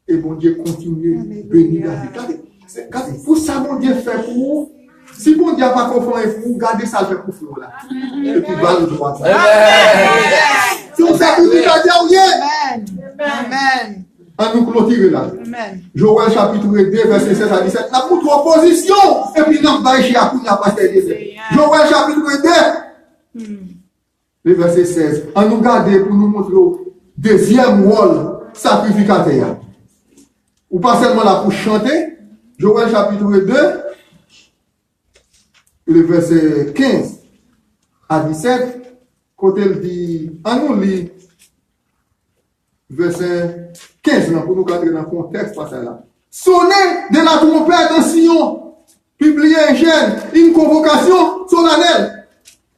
Et bon Dieu continue de bénir David. Regardez, pour ça, mon Dieu fait pour vous. Si mon Dieu n'a pas confiance pour vous, gardez ça, le fait pour vous là. Et puis, va le droit. Si on s'appuie, Amen. On nous clôturer là. Amen. Joël chapitre 2, verset 16 à 17. Là, pour trois positions. Et puis, nous allons chez Akounia, pasteur Eliezer. Joël chapitre 2, le verset 16. On nous garde pour nous montrer le deuxième rôle sacrificateur. Ou pas seulement là pour chanter. Joël chapitre 2, le verset 15 à 17. Quand elle dit, on nous lit verset 15 là, pour nous cadrer dans le contexte passage là. Sonnez de la trompette en Sion, publiez un gène, une convocation solennelle,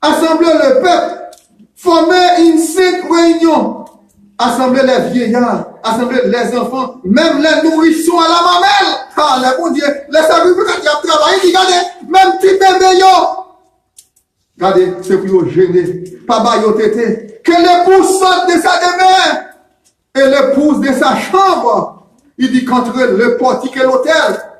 assemblez le peuple, formez une sainte réunion, assemblez les vieillards, assemblez les enfants, même les nourrissons à la mamelle. Ah, le bon Dieu, les sacrificateurs qui ont travaillé, regardez, même petit bébé yo. Regardez, c'est pour gêner, pas bailler tété, que l'épouse sorte de sa demeure. Et l'épouse de sa chambre, il dit qu'entre le portique et l'autel,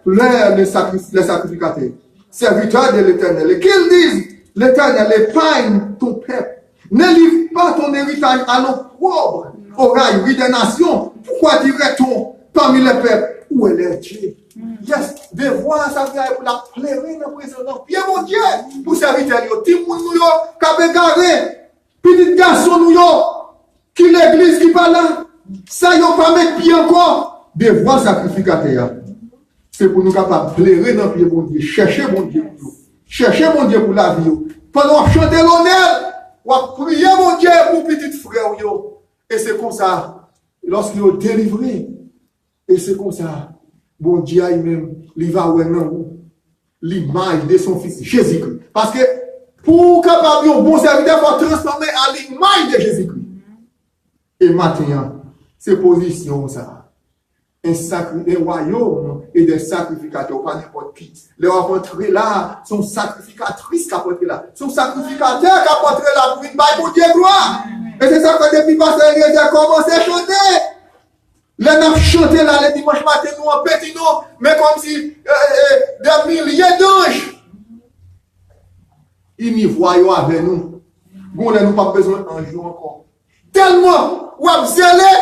les sacrificateurs, serviteurs de l'Éternel, et qu'ils disent, l'Éternel épargne ton peuple, ne livre pas ton héritage à l'opprobre, au raillerie des nations. Pourquoi dirait-on parmi les peuples, où est leur Dieu? Yes, de voir ça pour la pleurer dans le président. Bien mon Dieu, pour serviteurs, Timoun nous yo, Kabegare, petit garçon nous yo, qui l'église qui va là. Ça, yon pas mettre pied encore. Devoir sacrificateur. C'est pour nous capables de pleurer dans le pied, mon Dieu. Chercher mon Dieu pour nous. Chercher mon Dieu pour la vie. Pendant chanter l'honneur, ou prier mon Dieu pour petit frère. Et c'est comme ça, lorsqu'il est délivré, et c'est comme ça, bon Dieu lui-même, il va ouais non, l'image de son fils Jésus-Christ. Parce que pour capable un bon serviteur, il faut transformer à l'image de Jésus-Christ. Et maintenant, c'est position ça. Un royaume et des sacrificateurs, pas n'importe qui. Les rencontrer là, sont sacrificatrices qui apportent là. Sont sacrificateurs qui apportent là pour une baille pour Dieu gloire. Et c'est ça que depuis pasteur Eliezer a commencé à chanter. Les neuf chanter là, les dimanches matin, nous en petit nous, mais comme si des milliers d'anges. Ils n'y voient avec nous. Nous n'avons pas besoin d'un jour encore. Tellement, ou abzélé,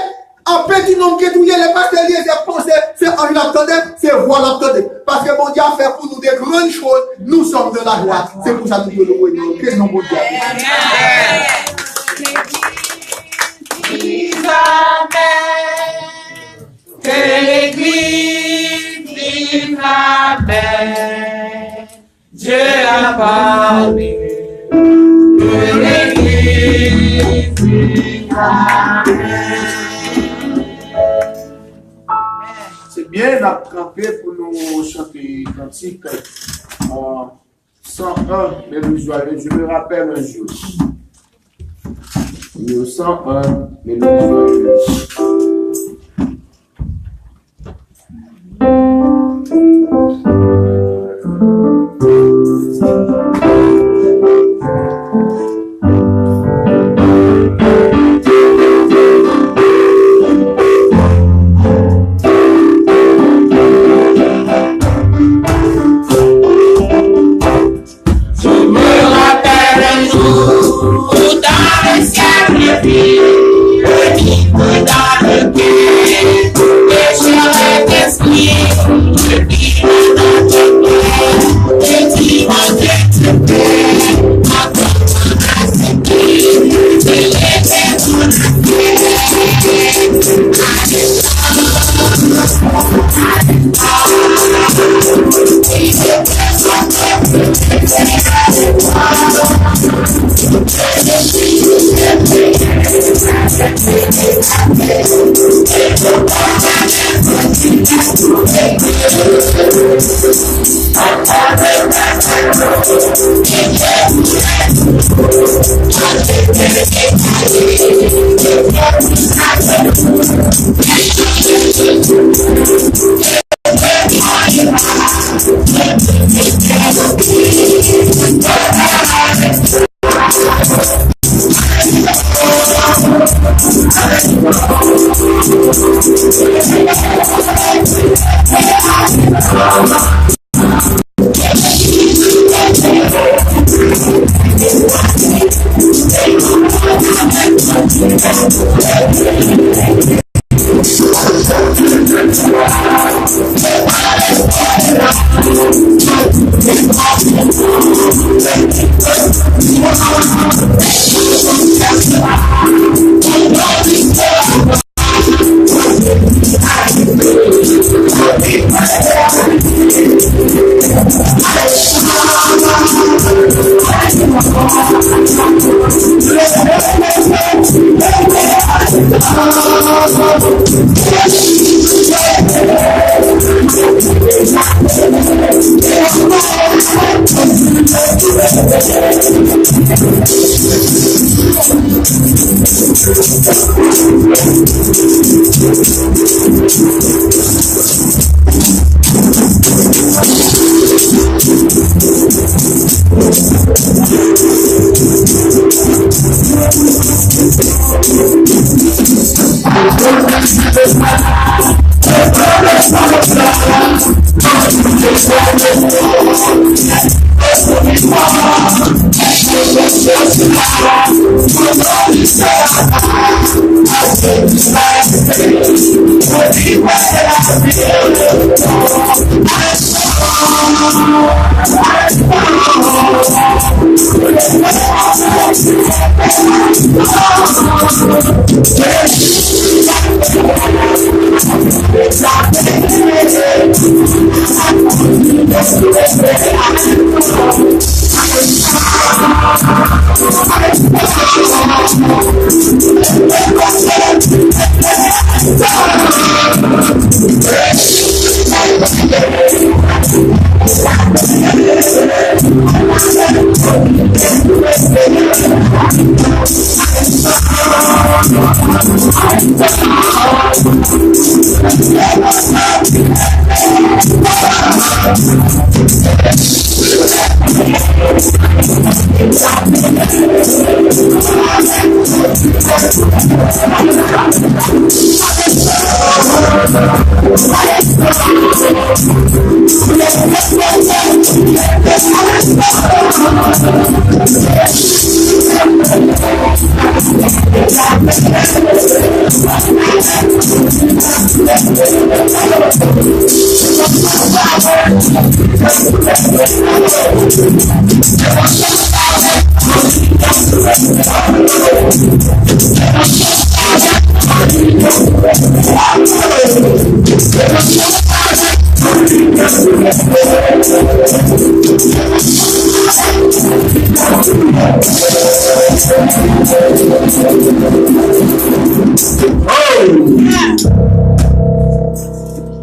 en petit nombre qui est tout, les pasteurs Eliezer pensent, c'est ange l'attendait, c'est voix l'attendait. Parce que mon Dieu a fait pour nous des grandes choses, nous sommes de la joie. C'est pour ça que nous devons le que non, mon Dieu. Que l'église vive la paix. Dieu a parlé. Que l'église vive la paix. C'est bien d'attraper pour nous chanter cantique en 101, mais je me rappelle un jour. Le 101, mais le joyeux. Dans le ciel, le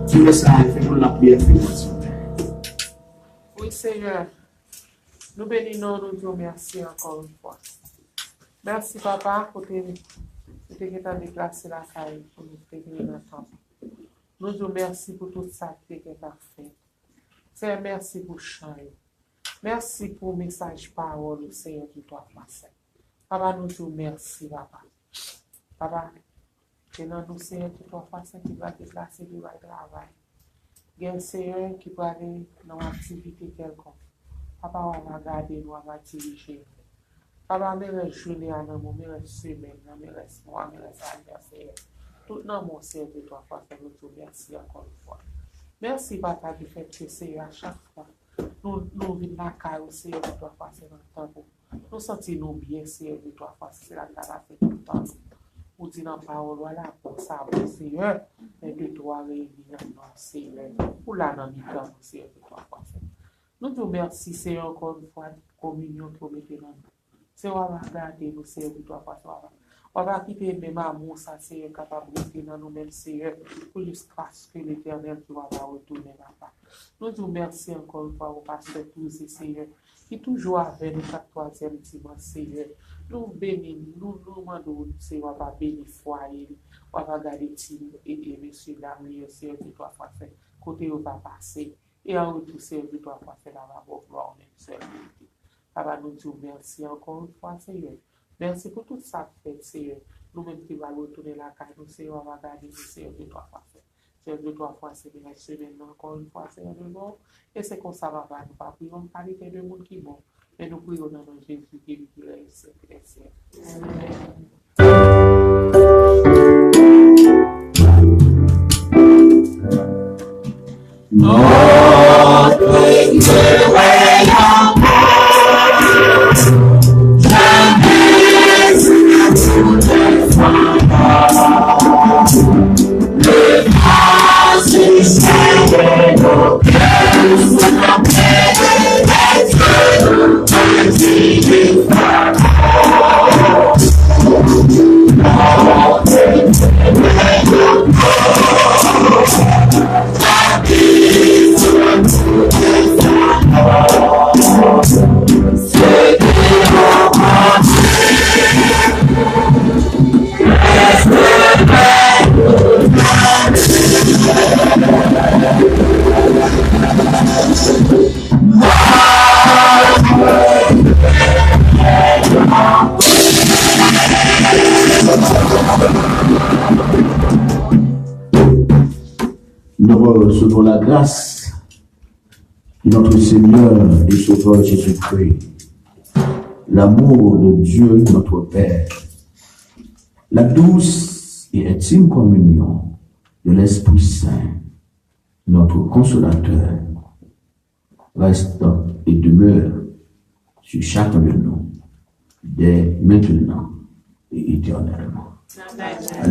Qui est ça? Fait qu'on l'a bien fait. Oui, Seigneur. Nous bénissons, nous disons merci encore une fois. Merci, Papa, pour que tu aies déplacé la caille pour nous prévenir notre temps. Nous disons merci pour tout ça que tu as fait. Seigneur, merci pour le chant. Merci pour le message parole, Seigneur, qui doit passer. Papa, nous disons merci, Papa. Papa, c'est dans nous, Seigneur, qui doit passer, qui va déplacer, qui va travailler. Il y a un Seigneur qui peut aller dans une activité quelconque. Papa, on va garder, on va diriger. Papa, me reste journée à nous, me reste semaine, me reste mois, me reste anniversaire. Tout dans mon Seigneur, qui doit passer, nous disons merci encore une fois. Merci, Papa, du fait que Seigneur, à chaque fois, nous venons la caille, Seigneur, qui doit passer dans le temps. Nous sentons bien, Seigneur, qui doit passer, c'est la grâce de tout le temps. Ou dit dans la parole, voilà, pour ça, Seigneur, et de toi réunir dans Seigneur, pour la dans le temps, Seigneur, qui doit passer. Nous te remercions, Seigneur, encore une fois, de la communion que vous mettez dans nous. Seigneur, on va regarder nous, Seigneur, qui doit passer. On va quitter même amour, ça, Seigneur, capable de rester dans nous-mêmes, Seigneur, pour jusqu'à ce que l'Éternel qui va retourner là-bas. Nous te remercions encore une fois au pasteur tous et Seigneur, qui toujours avec nous, 4e dimanche, Seigneur. Nous bénissons, nous demandons, Seigneur, on va bénir foyer, on va garder Tim et monsieur Damien, Seigneur, qui doit passer, côté où va passer, et en retour, Seigneur, qui doit passer là-bas, pour gloire, même seul. Papa, nous disons merci encore une fois, Seigneur. Merci pour tout ça que fait, Seigneur. Nous-mêmes qui va retourner la caille, nous, Seigneur, on va garder, Seigneur, qui doit passer. faire 2-3 fois c'est une semaine, encore une fois c'est de bon. Et c'est comme ça va nous pas prier en qualité de monde qui bon. Et nous prions dans le Jésus qui vit les siècles. Notre Dieu est Nous recevons la grâce de notre Seigneur et Sauveur Jésus-Christ, l'amour de Dieu notre Père, la douce et intime communion de l'Esprit Saint, notre Consolateur, reste et demeure sur chacun de nous, dès maintenant et éternellement. Amen.